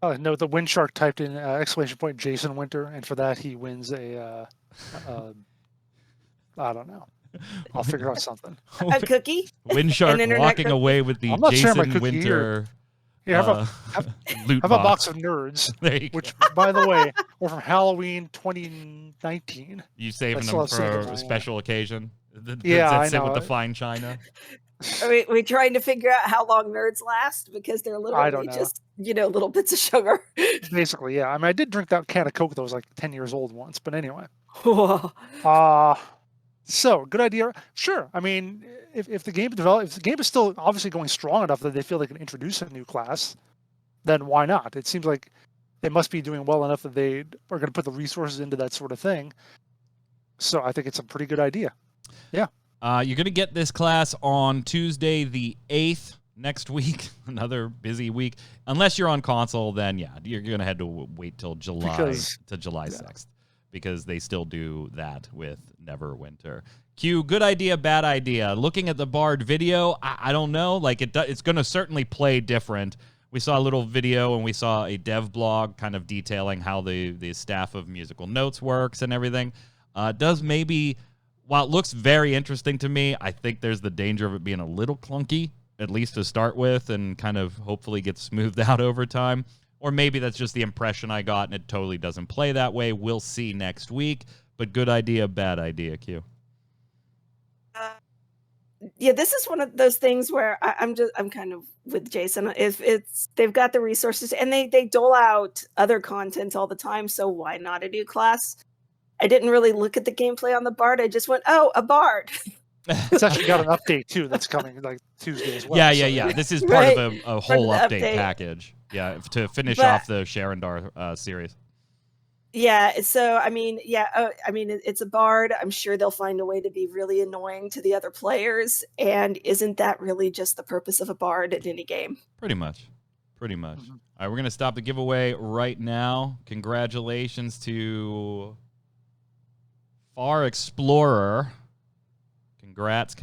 No, the Windshark typed in exclamation point Jason Winter, and for that he wins a I don't know. I'll figure out something. A cookie? Windshark walking away with the I'm not sharing my Jason cookie Winter Here, loot have a box of nerds, There you which, by the way, were from Halloween 2019. You saving That's them what I was for saying. a special occasion? Yeah, I Does that sit know. with the fine china? Are we trying to figure out how long nerds last because they're I literally don't know. just little bits of sugar. Basically, yeah. I mean, I did drink that can of Coke that was like 10 years old once, but anyway. Whoa. So good idea. Sure. I mean, if the game if the game is still obviously going strong enough that they feel they can introduce a new class, then why not? It seems like they must be doing well enough that they are going to put the resources into that sort of thing. So I think it's a pretty good idea. Yeah. You're going to get this class on Tuesday the 8th next week. Another busy week. Unless you're on console, then yeah, you're going to have to wait till July 6th because they still do that with Neverwinter. Q, good idea, bad idea. Looking at the Bard video, I don't know. Like it's going to certainly play different. We saw a little video and we saw a dev blog kind of detailing how the staff of Musical Notes works and everything. Does maybe, while it looks very interesting to me, I think there's the danger of it being a little clunky, at least to start with, and kind of hopefully get smoothed out over time. Or maybe that's just the impression I got and it totally doesn't play that way. We'll see next week. But good idea, bad idea, Q. Yeah, this is one of those things where I'm kind of with Jason. If they've got the resources and they dole out other content all the time, so why not a new class? I didn't really look at the gameplay on the Bard. I just went, oh, a Bard. It's actually got an update too that's coming like Tuesday as well. Yeah. This is part of a whole update package. Yeah, to finish off the Sharandar series. Yeah, so I mean, it's a Bard. I'm sure they'll find a way to be really annoying to the other players. And isn't that really just the purpose of a Bard in any game? Pretty much. Mm-hmm. All right, we're going to stop the giveaway right now. Congratulations to Far Explorer. Congrats.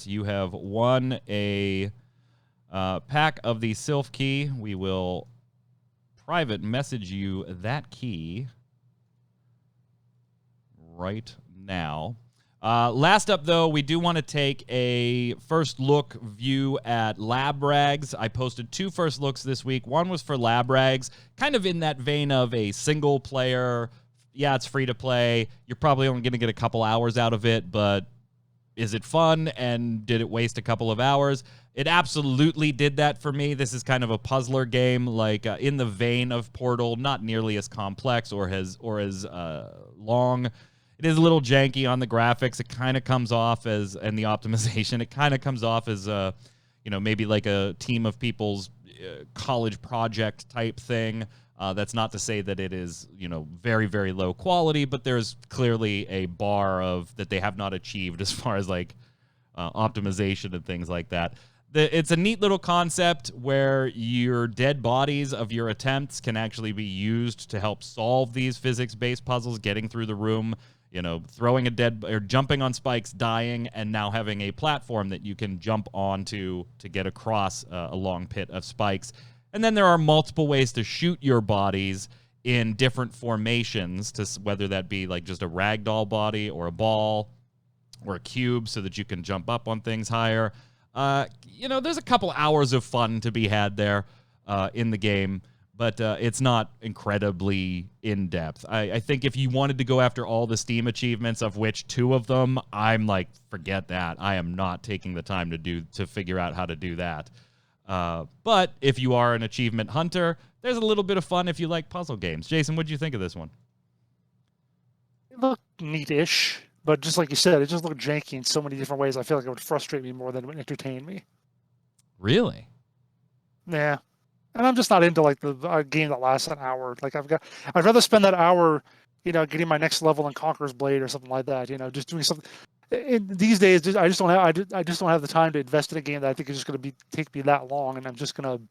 You have won a pack of the Sylph Key. We will private message you that key right now. Last up, though, we do want to take a first look view at Lab Rags. I posted 2 first looks this week. One was for Lab Rags, kind of in that vein of a single player. Yeah, it's free to play. You're probably only going to get a couple hours out of it, but is it fun, and did it waste a couple of hours? It absolutely did that for me. This is kind of a puzzler game, like in the vein of Portal, not nearly as complex or as long. It is a little janky on the graphics. It kind of comes off as, and the optimization, it kind of comes off as, maybe like a team of people's college project type thing. That's not to say that it is, very, very low quality, but there's clearly a bar of that they have not achieved as far as like optimization and things like that. It's a neat little concept where your dead bodies of your attempts can actually be used to help solve these physics-based puzzles, getting through the room, throwing or jumping on spikes, dying, and now having a platform that you can jump onto to get across a long pit of spikes. And then there are multiple ways to shoot your bodies in different formations, whether that be like just a ragdoll body or a ball or a cube so that you can jump up on things higher. There's a couple hours of fun to be had there in the game, but it's not incredibly in-depth. I think if you wanted to go after all the Steam achievements, of which 2 of them, I'm like, forget that. I am not taking the time to figure out how to do that. But if you are an achievement hunter, there's a little bit of fun if you like puzzle games. Jason, what did you think of this one? It looked neat-ish, but just like you said, it just looked janky in so many different ways. I feel like it would frustrate me more than it would entertain me. Really? Yeah. And I'm just not into like a game that lasts an hour. Like I'd rather spend that hour, getting my next level in Conqueror's Blade or something like that. Just doing something. these days, I just don't have the time to invest in a game that I think is just going to take me that long, and I'm just going to.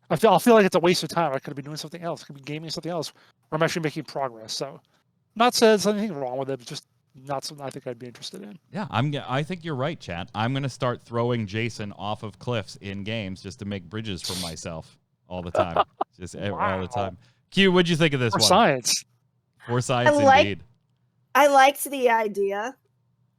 I'll feel like it's a waste of time. I could be doing something else. I could be gaming something else, where I'm actually making progress. So, not saying there's anything wrong with it, but just not something I think I'd be interested in. Yeah, I think you're right, chat. I'm gonna start throwing Jason off of cliffs in games just to make bridges for myself all the time, just all the time. Q, what'd you think of this For one? science. For science, indeed. I liked the idea.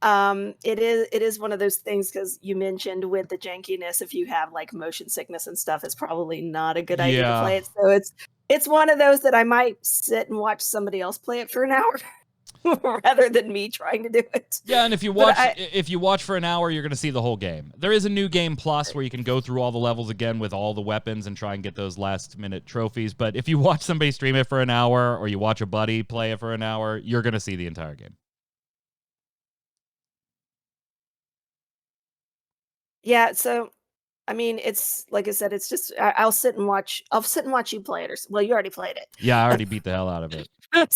It is one of those things, because you mentioned with the jankiness, if you have like motion sickness and stuff, it's probably not a good idea to play it. So it's one of those that I might sit and watch somebody else play it for an hour rather than me trying to do it. Yeah, and if you watch for an hour, you're gonna see the whole game. There is a new game plus where you can go through all the levels again with all the weapons and try and get those last minute trophies. But if you watch somebody stream it for an hour, or you watch a buddy play it for an hour, you're gonna see the entire game. Yeah, so I mean, it's like I said, it's just I'll sit and watch you play it. Well, you already played it. Yeah, I already beat the hell out of it. But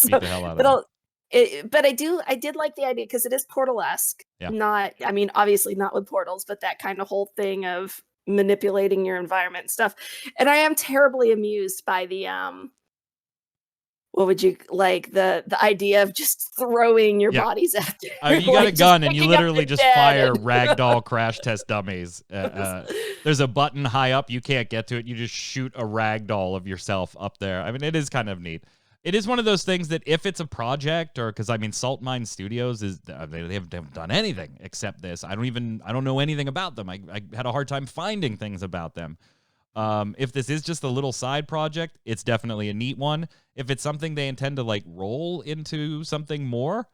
I did like the idea, because it is Portal-esque. Yeah. Not, I mean, obviously not with portals, but that kind of whole thing of manipulating your environment and stuff. And I am terribly amused by the what would you like, the idea of just throwing your bodies out there. You got a gun and you literally just fire ragdoll crash test dummies. There's a button high up, you can't get to it. You just shoot a ragdoll of yourself up there. I mean, it is kind of neat. It is one of those things that if it's a project, or because I mean, Salt Mine Studios they haven't done anything except this. I don't know anything about them. I had a hard time finding things about them. If this is just a little side project, it's definitely a neat one. If it's something they intend to like roll into something more,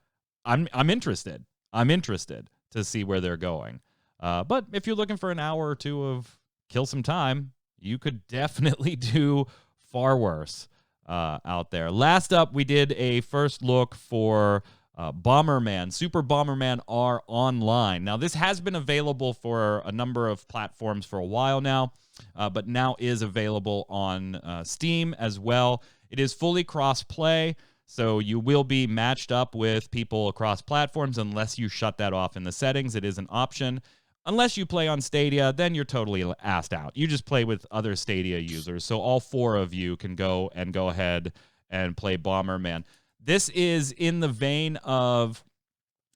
I'm interested. I'm interested to see where they're going. But if you're looking for an hour or two of kill some time, you could definitely do far worse out there. Last up, we did a first look for Bomberman, Super Bomberman R Online. Now, this has been available for a number of platforms for a while now, but now is available on Steam as well. It is fully cross-play, so you will be matched up with people across platforms unless you shut that off in the settings. It is an option. Unless you play on Stadia, then you're totally assed out. You just play with other Stadia users, so all 4 of you can go ahead and play Bomberman. This is in the vein of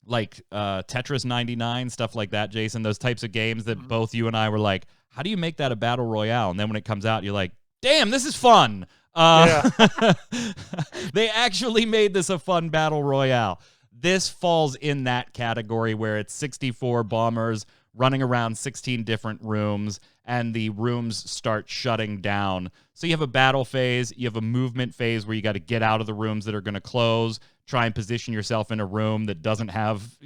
like Tetris 99, stuff like that, Jason, those types of games that both you and I were like, how do you make that a battle royale? And then when it comes out, you're like, damn, this is fun. They actually made this a fun battle royale. This falls in that category where it's 64 bombers running around 16 different rooms, and the rooms start shutting down. So you have a battle phase, you have a movement phase where you got to get out of the rooms that are going to close, try and position yourself in a room that doesn't have,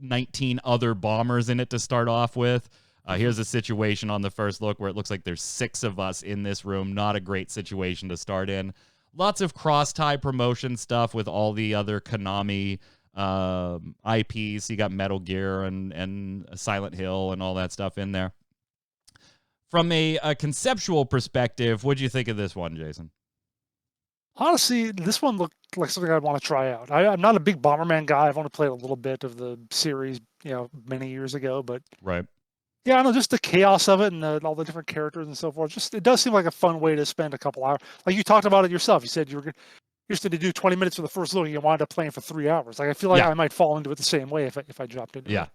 19 other bombers in it to start off with. Here's a situation on the first look where it looks like there's 6 of us in this room. Not a great situation to start in. Lots of cross-tie promotion stuff with all the other Konami IPs. You got Metal Gear and Silent Hill and all that stuff in there. From a conceptual perspective, what do you think of this one, Jason? Honestly, this one looked like something I'd want to try out. I'm not a big Bomberman guy. I've only played a little bit of the series, many years ago. But right. Yeah, I know, just the chaos of it and all the different characters and so forth. Just, it does seem like a fun way to spend a couple hours. Like you talked about it yourself. You said you were used to do 20 minutes for the first look, and you wound up playing for 3 hours. Like I feel like I might fall into it the same way if I dropped into it. Yeah.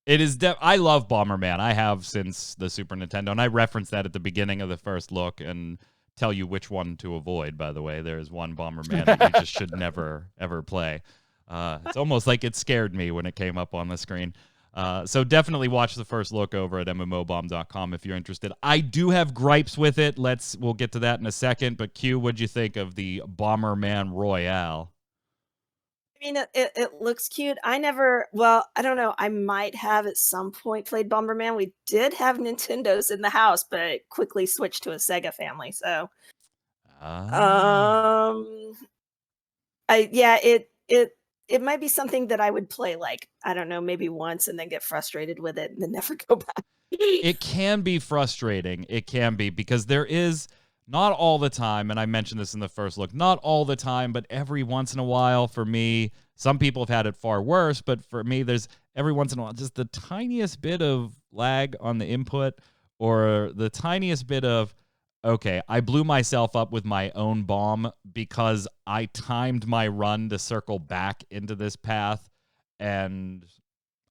It is. I love Bomberman. I have since the Super Nintendo, and I referenced that at the beginning of the first look and tell you which one to avoid, by the way. There is one Bomberman that you just should never, ever play. It's almost like it scared me when it came up on the screen. So definitely watch the first look over at mmobomb.com if you're interested. I do have gripes with it. We'll get to that in a second. But Q, what'd you think of the Bomberman Royale? I mean, it looks cute. I don't know. I might have at some point played Bomberman. We did have Nintendos in the house, but it quickly switched to a Sega family. So, it might be something that I would play, like, I don't know, maybe once and then get frustrated with it and then never go back. It can be frustrating. It can be, because there is not all the time, and I mentioned this in the first look, not all the time, but every once in a while for me, some people have had it far worse, but for me, there's every once in a while, just the tiniest bit of lag on the input or the tiniest bit of, okay, I blew myself up with my own bomb because I timed my run to circle back into this path, and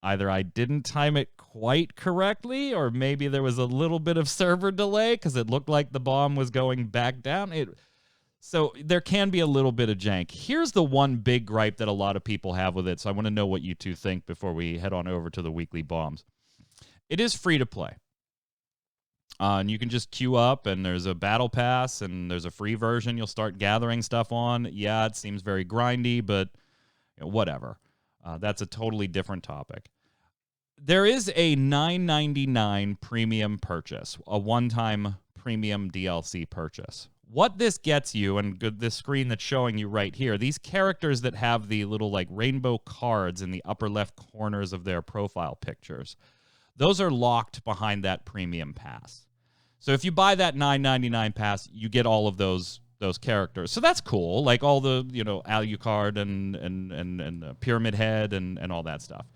either I didn't time it quite correctly, or maybe there was a little bit of server delay because it looked like the bomb was going back down. So there can be a little bit of jank. Here's the one big gripe that a lot of people have with it, so I want to know what you two think before we head on over to the weekly bombs. It is free to play. And you can just queue up, and there's a battle pass, and there's a free version you'll start gathering stuff on. Yeah, it seems very grindy, but whatever. That's a totally different topic. There is a $9.99 premium purchase, a one-time premium DLC purchase. What this gets you, and this screen that's showing you right here, these characters that have the little like rainbow cards in the upper left corners of their profile pictures, those are locked behind that premium pass. So if you buy that $9.99 pass, you get all of those characters. So that's cool, like all the Alucard and Pyramid Head and all that stuff.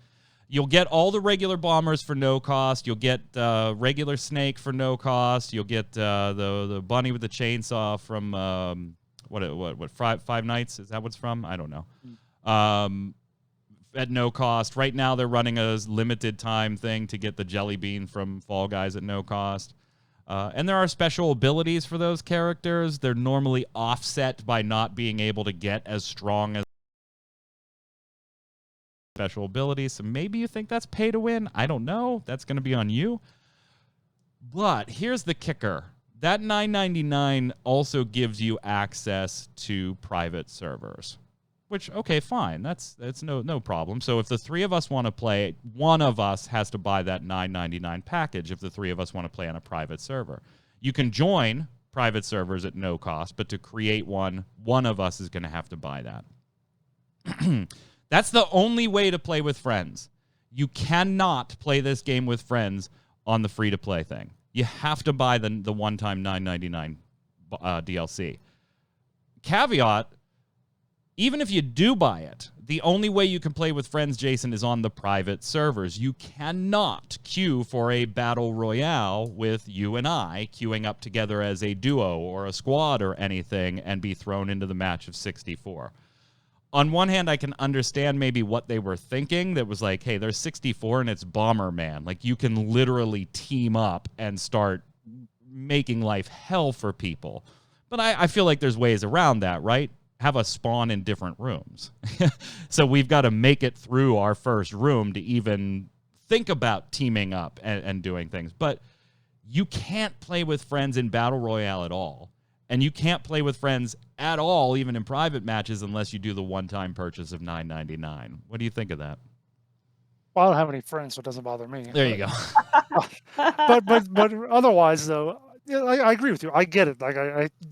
You'll get all the regular bombers for no cost. You'll get regular Snake for no cost. You'll get the bunny with the chainsaw from what Five Nights? Is that what's from? I don't know. At no cost. Right now they're running a limited time thing to get the jelly bean from Fall Guys at no cost. And there are special abilities for those characters. They're normally offset by not being able to get as strong as special abilities. So maybe you think that's pay to win. I don't know. That's going to be on you. But here's the kicker. That $9.99 also gives you access to private servers. Which, okay, fine. That's no problem. So if the three of us want to play, one of us has to buy that $9.99 package if the three of us want to play on a private server. You can join private servers at no cost, but to create one of us is going to have to buy that. That's the only way to play with friends. You cannot play this game with friends on the free-to-play thing. You have to buy the one-time $9.99 DLC. Caveat, even if you do buy it, the only way you can play with friends, Jason, is on the private servers. You cannot queue for a battle royale with you and I queuing up together as a duo or a squad or anything and be thrown into the match of 64. On one hand, I can understand maybe what they were thinking. That was like, hey, there's 64 and it's Bomberman. Like, you can literally team up and start making life hell for people. But I feel like there's ways around that, right? Have us spawn in different rooms. So we've got to make it through our first room to even think about teaming up and doing things. But you can't play with friends in Battle Royale at all. And you can't play with friends at all, even in private matches, unless you do the one-time purchase of $9.99. What do you think of that? Well, I don't have any friends, so it doesn't bother me. There you go. but otherwise, though, yeah, I agree with you. I get it. Like,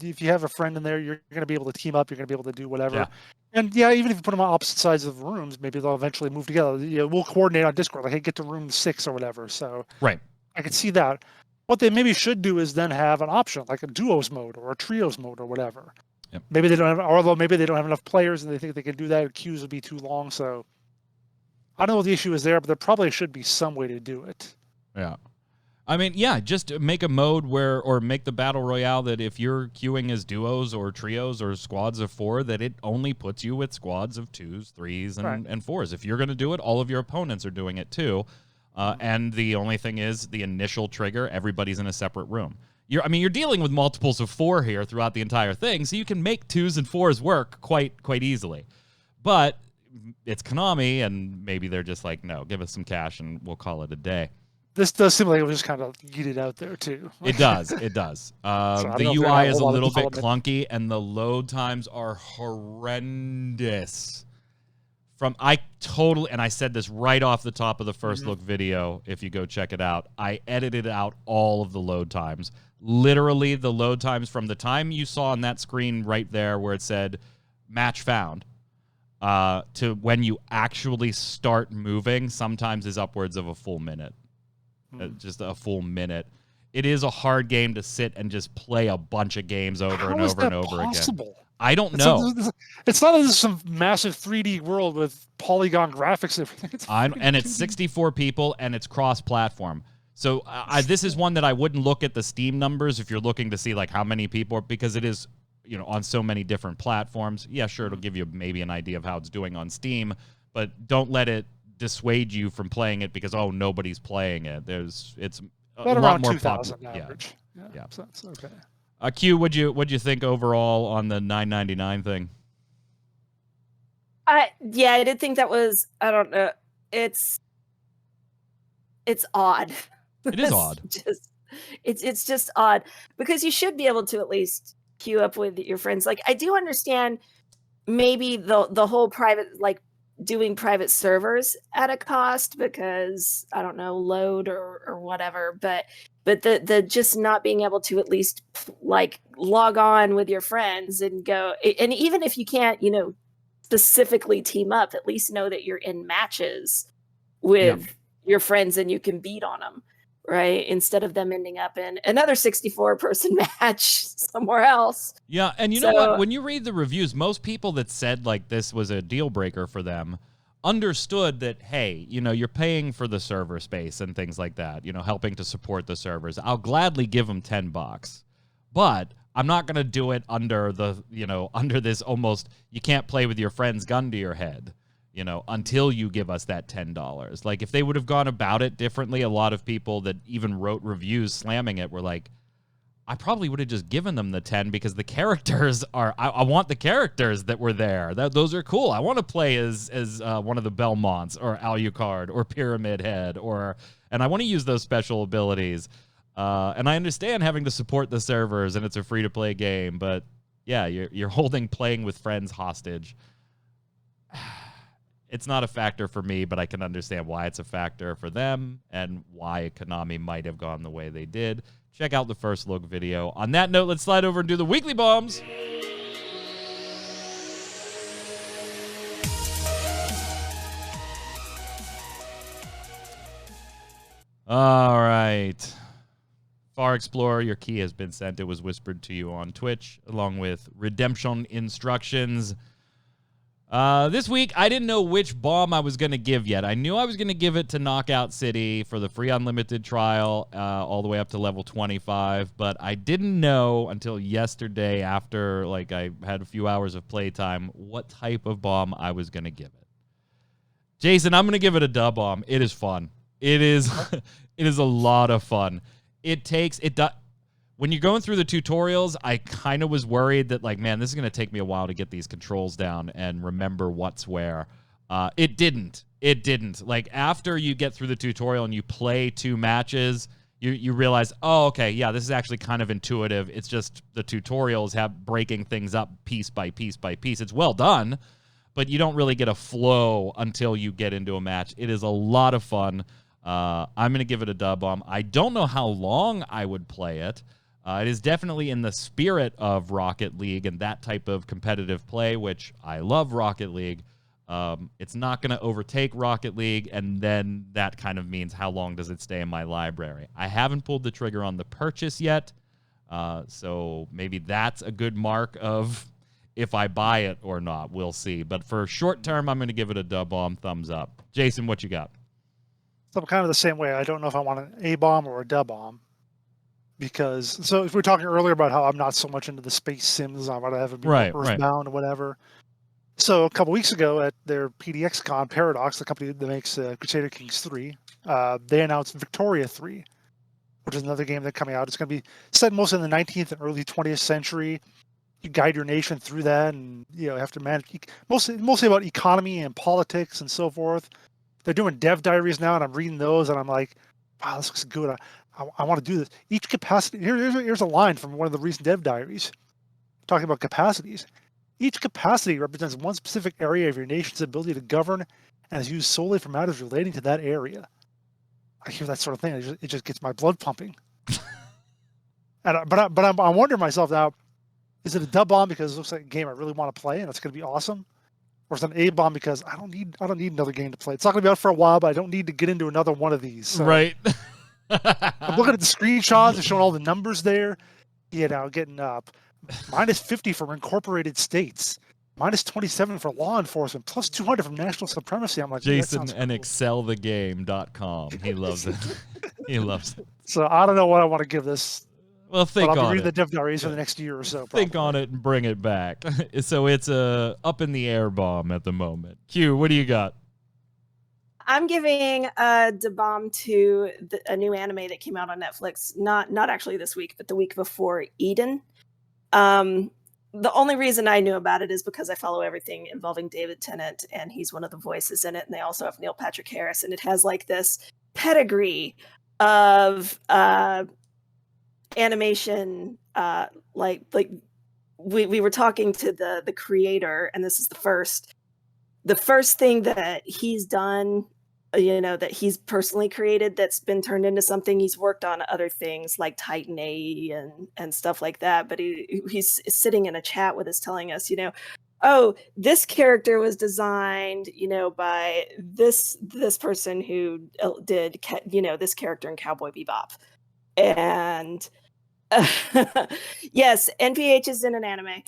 if you have a friend in there, you're going to be able to team up. You're going to be able to do whatever. Yeah. And yeah, even if you put them on opposite sides of the rooms, maybe they'll eventually move together. We'll coordinate on Discord, like, hey, get to room 6 or whatever. So right, I could see that. What they maybe should do is then have an option, like a duos mode or a trios mode or whatever. Yep. Maybe they don't have, although maybe they don't have enough players and they think they can do that. Queues would be too long. So I don't know what the issue is there, but there probably should be some way to do it. Yeah. I mean, yeah, just make a mode where, or make the battle royale that if you're queuing as duos or trios or squads of 4, that it only puts you with squads of 2s, 3s, and 4s. If you're going to do it, all of your opponents are doing it too. And the only thing is the initial trigger, everybody's in a separate room. You're dealing with multiples of 4 here throughout the entire thing, so you can make 2s and 4s work quite easily. But it's Konami, and maybe they're just like, no, give us some cash and we'll call it a day. This does seem like it was just kind of yeeted out there too. It does. It does. The UI is a little bit clunky, and the load times are horrendous. And I said this right off the top of the first look video, if you go check it out. I edited out all of the load times. Literally, the load times from the time you saw on that screen right there where it said match found to when you actually start moving sometimes is upwards of a full minute. Just a full minute. It is a hard game to sit and just play a bunch of games over and over and over possible? again. I don't know. It's not like some massive 3D world with polygon graphics and everything. And it's 64 people, and it's cross-platform. So this is one that I wouldn't look at the Steam numbers if you're looking to see like how many people, because it is, you know, on so many different platforms. Yeah, sure, it'll give you maybe an idea of how it's doing on Steam, but don't let it dissuade you from playing it because nobody's playing it. It's about a lot more 2,000 average. Yeah. So that's okay. Q, what'd you think overall on the $9.99 thing? I did think that was, I don't know, it's odd. It is odd. It's just odd because you should be able to at least queue up with your friends. Like I do understand maybe the whole private, like doing private servers at a cost because I don't know, load or whatever, but the just not being able to at least like log on with your friends and go, and even if you can't, you know, specifically team up, at least know that you're in matches with your friends and you can beat on them, right? Instead of them ending up in another 64-person match somewhere else. Yeah, and you know what? When you read the reviews, most people that said like this was a deal breaker for them understood that, hey, you know, you're paying for the server space and things like that, you know, helping to support the servers. I'll gladly give them $10, but I'm not going to do it under the, you know, under this almost you can't play with your friend's gun to your head, you know, until you give us that $10. Like if they would have gone about it differently, a lot of people that even wrote reviews slamming it were like, I probably would have just given them the 10 because the characters are, I want the characters that were there. Those are cool. I want to play as one of the Belmonts or Alucard or Pyramid Head and I want to use those special abilities. And I understand having to support the servers and it's a free-to-play game, but yeah, you're holding playing with friends hostage. It's not a factor for me, but I can understand why it's a factor for them and why Konami might have gone the way they did. Check out the first look video. On that note, let's slide over and do the weekly bombs. All right. Far Explorer, your key has been sent. It was whispered to you on Twitch, along with redemption instructions. This week, I didn't know which bomb I was going to give yet. I knew I was going to give it to Knockout City for the free unlimited trial all the way up to level 25, but I didn't know until yesterday after like I had a few hours of playtime what type of bomb I was going to give it. Jason, I'm going to give it a dub bomb. It is fun. It is it is a lot of fun. When you're going through the tutorials, I kind of was worried that, like, man, this is going to take me a while to get these controls down and remember what's where. It didn't. Like, after you get through the tutorial and you play 2 matches, you realize, oh, okay, yeah, this is actually kind of intuitive. It's just the tutorials have breaking things up piece by piece by piece. It's well done, but you don't really get a flow until you get into a match. It is a lot of fun. I'm going to give it a dub bomb. I don't know how long I would play it. It is definitely in the spirit of Rocket League and that type of competitive play, which I love Rocket League. It's not going to overtake Rocket League, and then that kind of means how long does it stay in my library. I haven't pulled the trigger on the purchase yet, so maybe that's a good mark of if I buy it or not. We'll see. But for short term, I'm going to give it a dub bomb, thumbs up. Jason, what you got? So I'm kind of the same way. I don't know if I want an A bomb or a dub bomb. Because, so if we were talking earlier about how I'm not so much into the space sims, I want to have it be Earthbound or whatever. So a couple weeks ago at their PDXCon, Paradox, the company that makes Crusader Kings 3, they announced Victoria 3, which is another game that's coming out. It's going to be set mostly in the 19th and early 20th century. You guide your nation through that, and you know have to manage mostly about economy and politics and so forth. They're doing dev diaries now, and I'm reading those, and I'm like, wow, this looks good. I want to do this. Each capacity, here's a line from one of the recent dev diaries talking about capacities. Each capacity represents one specific area of your nation's ability to govern and is used solely for matters relating to that area. I hear that sort of thing. It just gets my blood pumping. But I'm wondering myself now, is it a dub bomb because it looks like a game I really want to play and it's going to be awesome? Or is it an A bomb because I don't need another game to play? It's not going to be out for a while, but I don't need to get into another one of these. So. Right. I'm looking at the screenshots and showing all the numbers there. Getting up minus 50 from incorporated states, minus 27 for law enforcement, plus 200 from national supremacy. I'm like, Jason and excelthegame.com. He loves it. He loves it. So I don't know what I want to give this. Well, think but I'll on be it. reading the dev diaries for the next year or so. Think probably. on it and bring it back. So it's a up in the air bomb at the moment. Q, what do you got? I'm giving a bomb to a new anime that came out on Netflix. Not actually this week, but the week before, Eden. The only reason I knew about it is because I follow everything involving David Tennant, and he's one of the voices in it. And they also have Neil Patrick Harris, and it has like this pedigree of animation. Like we were talking to the creator, and this is the first thing that he's done, that he's personally created that's been turned into something. He's worked on other things like Titan A and stuff like that, but he's sitting in a chat with us telling us, oh, this character was designed, by this person who did, this character in Cowboy Bebop. And yes, NPH is in an anime.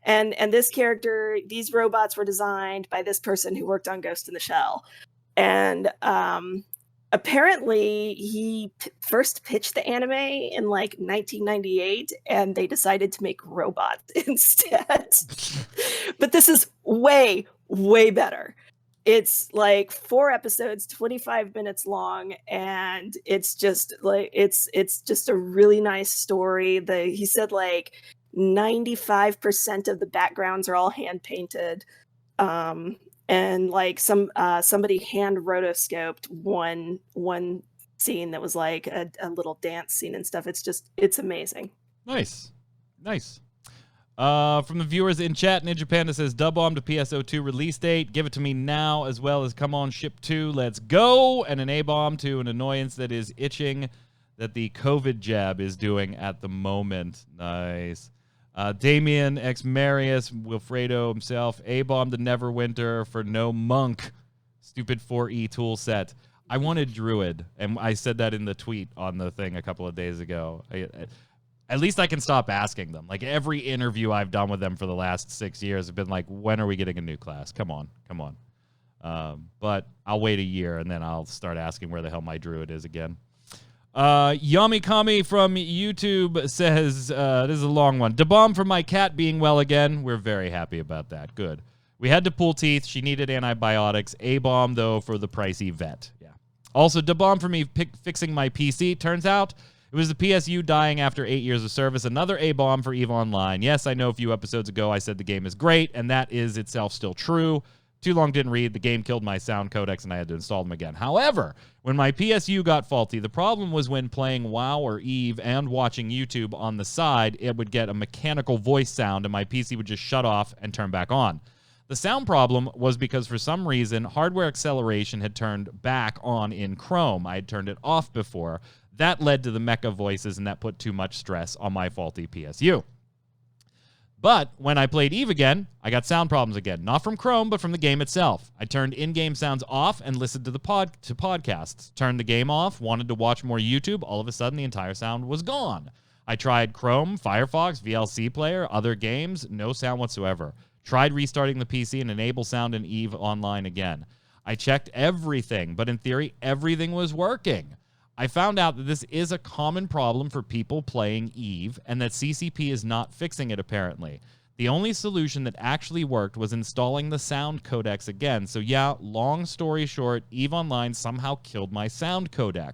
And this character, these robots were designed by this person who worked on Ghost in the Shell. And apparently he first pitched the anime in like 1998, and they decided to make robots instead. But this is way, way better. It's like 4 episodes, 25 minutes long, and it's just like it's just a really nice story. He said like 95% of the backgrounds are all hand painted, and like somebody hand rotoscoped one scene that was like a little dance scene and stuff. It's amazing. Nice. From the viewers in chat, Ninja Panda says, dub bomb to PSO2 release date. Give it to me now, as well as come on, ship 2. Let's go. And an A-bomb to an annoyance that is itching that the COVID jab is doing at the moment. Nice. Damien X Marius, Wilfredo himself, A-bomb to Neverwinter for no monk. Stupid 4E tool set. I wanted Druid, and I said that in the tweet on the thing a couple of days ago. At least I can stop asking them. Like, every interview I've done with them for the last 6 years have been like, when are we getting a new class? Come on. But I'll wait a year, and then I'll start asking where the hell my Druid is again. Yami Kami from YouTube says, this is a long one. Da-bomb for my cat being well again. We're very happy about that. Good. We had to pull teeth. She needed antibiotics. A-bomb, though, for the pricey vet. Yeah. Also, da-bomb for me fixing my PC. Turns out it was the PSU dying after 8 years of service. Another A-bomb for EVE Online. Yes, I know a few episodes ago I said the game is great, and that is itself still true. Too long didn't read. The game killed my sound codecs, and I had to install them again. However, when my PSU got faulty, the problem was when playing WoW or EVE and watching YouTube on the side, it would get a mechanical voice sound, and my PC would just shut off and turn back on. The sound problem was because for some reason, hardware acceleration had turned back on in Chrome. I had turned it off before. That led to the mecha voices, and that put too much stress on my faulty PSU. But when I played EVE again, I got sound problems again. Not from Chrome, but from the game itself. I turned in-game sounds off and listened to podcasts. Turned the game off, wanted to watch more YouTube. All of a sudden, the entire sound was gone. I tried Chrome, Firefox, VLC Player, other games. No sound whatsoever. Tried restarting the PC and enable sound in EVE Online again. I checked everything, but in theory, everything was working. I found out that this is a common problem for people playing EVE, and that CCP is not fixing it, apparently. The only solution that actually worked was installing the sound codecs again. So yeah, long story short, EVE Online somehow killed my sound codec,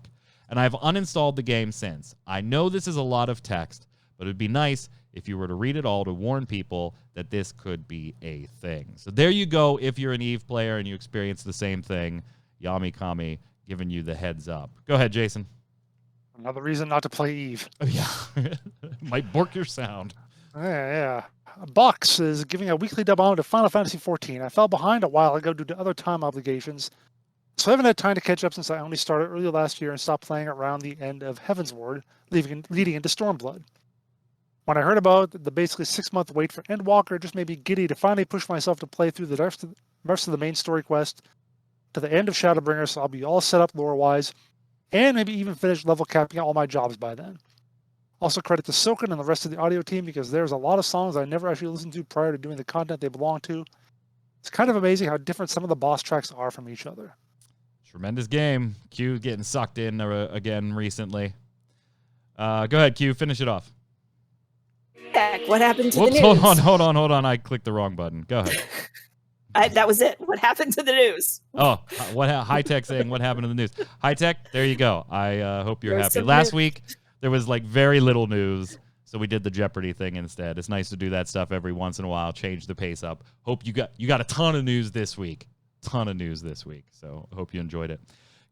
and I've uninstalled the game since. I know this is a lot of text, but it would be nice if you were to read it all to warn people that this could be a thing. So there you go, if you're an EVE player and you experience the same thing. Yami Kami giving you the heads up. Go ahead, Jason. Another reason not to play EVE. Oh, yeah. Might bork your sound. Yeah. Box is giving a weekly dub on to Final Fantasy XIV. I fell behind a while ago due to other time obligations, so I haven't had time to catch up since I only started early last year and stopped playing around the end of Heavensward, leading into Stormblood. When I heard about the basically 6-month wait for Endwalker, it just made me giddy to finally push myself to play through the rest of the main story quest to the end of Shadowbringer, so I'll be all set up lore-wise and maybe even finish level capping all my jobs by then. Also credit to Soken and the rest of the audio team because there's a lot of songs I never actually listened to prior to doing the content they belong to. It's kind of amazing how different some of the boss tracks are from each other. Tremendous game. Q getting sucked in again recently. Go ahead, Q. Finish it off. Heck, what happened to the news? Hold on. I clicked the wrong button. Go ahead. That was it. What happened to the news? Oh, High Tech saying what happened to the news. High Tech, there you go. I hope you're happy. Last week there was like very little news, so we did the Jeopardy thing instead. It's nice to do that stuff every once in a while, change the pace up. Hope you got a ton of news this week. So I hope you enjoyed it.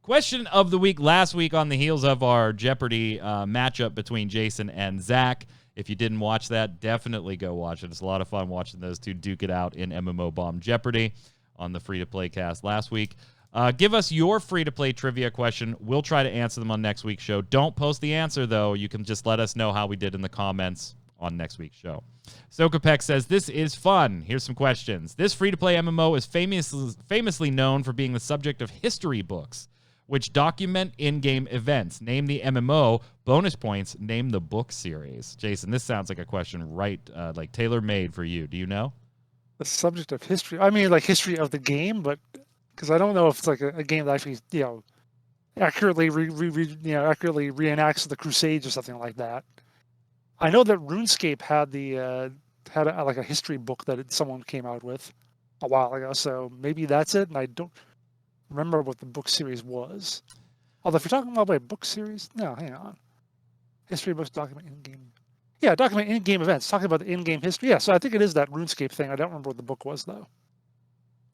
Question of the week last week on the heels of our Jeopardy matchup between Jason and Zach. If you didn't watch that, definitely go watch it. It's a lot of fun watching those two duke it out in MMO Bomb Jeopardy on the free-to-play cast last week. Give us your free-to-play trivia question. We'll try to answer them on next week's show. Don't post the answer, though. You can just let us know how we did in the comments on next week's show. Sokapek says, this is fun. Here's some questions. This free-to-play MMO is famously known for being the subject of history books, which document in-game events. Name the MMO. Bonus points, name the book series. Jason, this sounds like a question like tailor-made for you. Do you know? The subject of history? I mean, like history of the game, but because I don't know if it's like a game that actually, accurately accurately reenacts the Crusades or something like that. I know that RuneScape had like a history book that someone came out with a while ago, so maybe that's it. And I don't remember what the book series was. Although if you're talking about a book series, no, hang on. History books document in-game. Yeah, document in-game events. Talking about the in-game history. Yeah, so I think it is that RuneScape thing. I don't remember what the book was, though.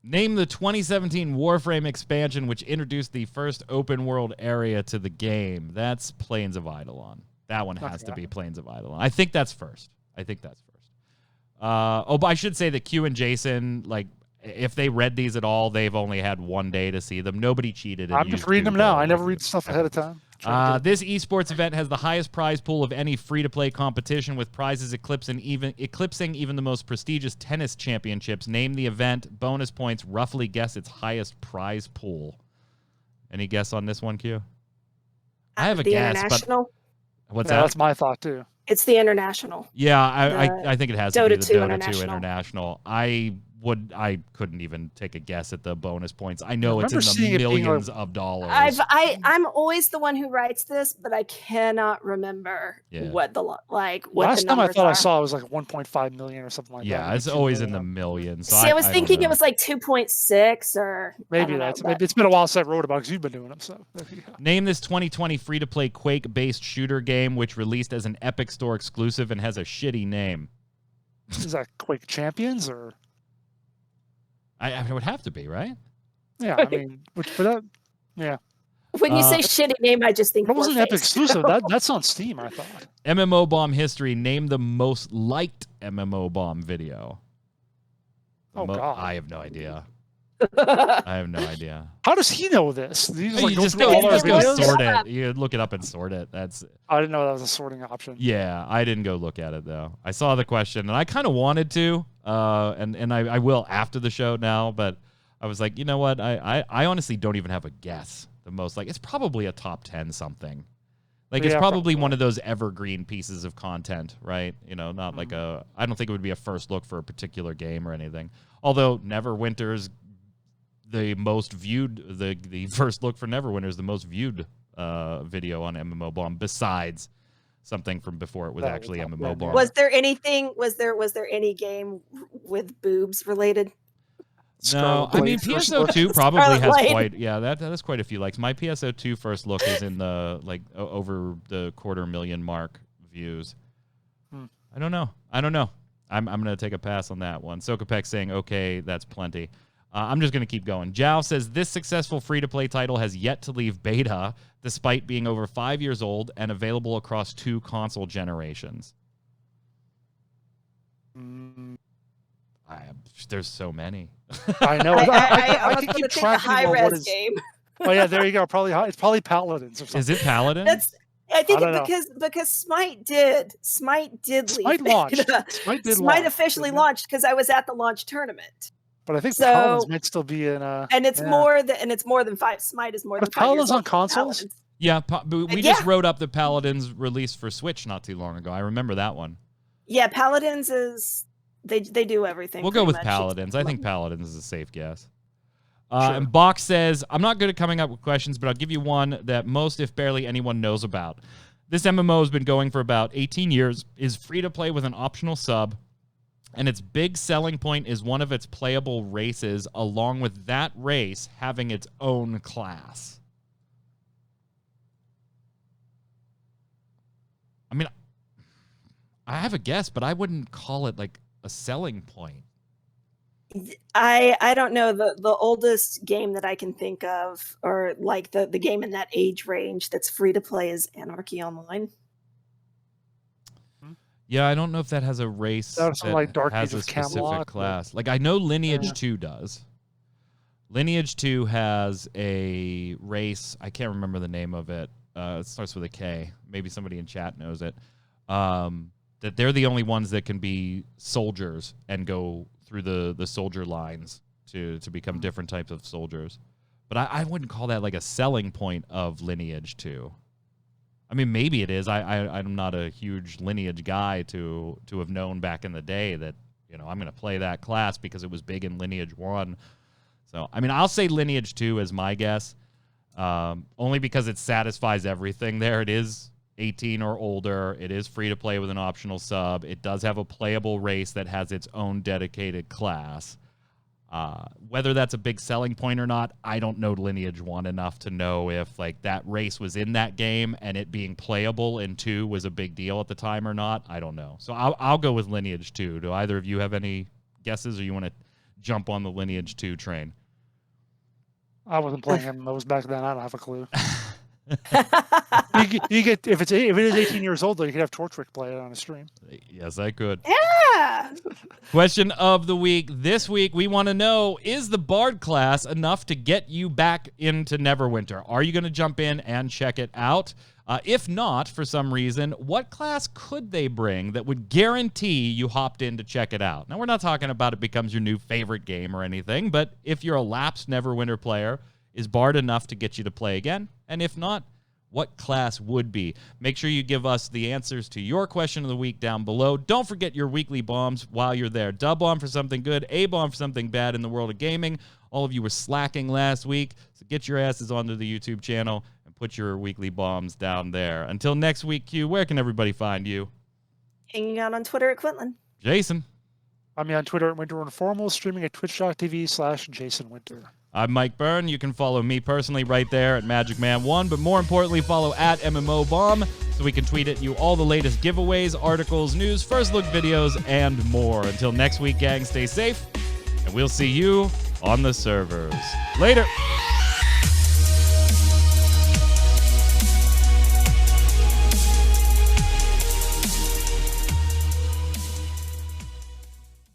Name the 2017 Warframe expansion, which introduced the first open world area to the game. That's Plains of Eidolon. That one has to be Plains of Eidolon. I think that's first. But I should say that Q and Jason, like, if they read these at all, they've only had one day to see them. Nobody cheated. I'm just reading them now. I never read stuff ahead of time. This esports event has the highest prize pool of any free-to-play competition, with prizes eclipsing even the most prestigious tennis championships. Name the event. Bonus points. Roughly guess its highest prize pool. Any guess on this one, Q? I have a guess, but what's that? That's my thought too. It's the International. Yeah, I think it has to be the Dota 2 International. I couldn't even take a guess at the bonus points. I know it's in the millions of dollars. I'm always the one who writes this, but I cannot remember what the last time I thought I saw it was like 1.5 million or something like that. Yeah, it's always in the millions. So I was thinking it was like 2.6 or maybe maybe it's been a while since I wrote about it because you've been doing them. So name this 2020 free-to-play Quake-based shooter game which released as an Epic Store exclusive and has a shitty name. Is that Quake Champions or? It would have to be, right? Yeah, I mean, yeah. When you say shitty name, I just think it wasn't Epic exclusive. That's on Steam, I thought. MMO Bomb history. Name the most liked MMO Bomb video. Oh God, I have no idea. How does he know this? You just go sort it. You look it up and sort it. I didn't know that was a sorting option. Yeah, I didn't go look at it though. I saw the question and I kind of wanted to, and I will after the show now. But I was like, you know what? I honestly don't even have a guess. The most it's probably a top 10 something. It's probably one of those evergreen pieces of content, right? Not like I don't think it would be a first look for a particular game or anything. Although Neverwinter's the most viewed, the first look for Neverwinter is the most viewed video on MMO Bomb, besides something from before it was actually MMO Bomb. Was there any game with boobs related? No, I mean PSO2 probably has quite that is quite a few likes. My PSO2 first look is in the over the 250,000 mark views. I don't know. I'm gonna take a pass on that one. Sokapek saying okay, that's plenty. I'm just going to keep going. Zhao says, this successful free-to-play title has yet to leave beta, despite being over 5 years old and available across 2 console generations. There's so many. I know. I can keep tracking of what is... game. Oh, yeah, there you go. It's probably Paladins or something. Is it Paladins? I think because Smite did leave. Smite launched. Smite officially launched because I was at the launch tournament. But I think Paladins might still be in and it's more than 5. Smite is more than 5 Paladins years on consoles? Yeah, we just wrote up the Paladins release for Switch not too long ago. I remember that one. Yeah, Paladins is they do everything. We'll go with much. Paladins. I think Paladins is a safe guess. Sure. And Box says, I'm not good at coming up with questions, but I'll give you one that most, if barely anyone, knows about. This MMO has been going for about 18 years, is free to play with an optional sub, and its big selling point is one of its playable races, along with that race having its own class. I mean, I have a guess, but I wouldn't call it like a selling point. I don't know. The oldest game that I can think of, or like the game in that age range that's free to play, is Anarchy Online. Yeah, I don't know if that has a race that like Dark has Age a of specific Camelot, class. Like, I know Lineage 2 does. Lineage 2 has a race. I can't remember the name of it. It starts with a K. Maybe somebody in chat knows it. That they're the only ones that can be soldiers and go through the soldier lines to become different types of soldiers. But I wouldn't call that like a selling point of Lineage 2. I mean, maybe it is. I'm not a huge Lineage guy to have known back in the day that, you know, I'm going to play that class because it was big in Lineage 1. So, I mean, I'll say Lineage 2 as my guess, only because it satisfies everything there. It is 18 or older. It is free to play with an optional sub. It does have a playable race that has its own dedicated class. Whether that's a big selling point or not, I don't know Lineage 1 enough to know if like that race was in that game and it being playable in 2 was a big deal at the time or not. I don't know. So I'll go with Lineage 2. Do either of you have any guesses, or you want to jump on the Lineage 2 train? I wasn't playing MMOs back then. I don't have a clue. you get if it is 18 years old, though, you could have Torchwick play it on a stream. Yes, I could. Yeah. Question of the week. This week, we want to know, is the Bard class enough to get you back into Neverwinter? Are you going to jump in and check it out? If not, for some reason, what class could they bring that would guarantee you hopped in to check it out? Now, we're not talking about it becomes your new favorite game or anything, but if you're a lapsed Neverwinter player, is Bard enough to get you to play again? And if not, what class would be? Make sure you give us the answers to your question of the week down below. Don't forget your weekly bombs while you're there. Dub bomb for something good, A bomb for something bad in the world of gaming. All of you were slacking last week, so get your asses onto the YouTube channel and put your weekly bombs down there. Until next week, Q, where can everybody find you? Hanging out on Twitter at Quinlan. Jason. I'm on Twitter at Winter Informal, streaming at twitch.tv/JasonWinter. I'm Mike Byrne. You can follow me personally right there at magicman1, but more importantly, follow at MMOBomb so we can tweet at you all the latest giveaways, articles, news, first look videos, and more. Until next week, gang, stay safe, and we'll see you on the servers. Later.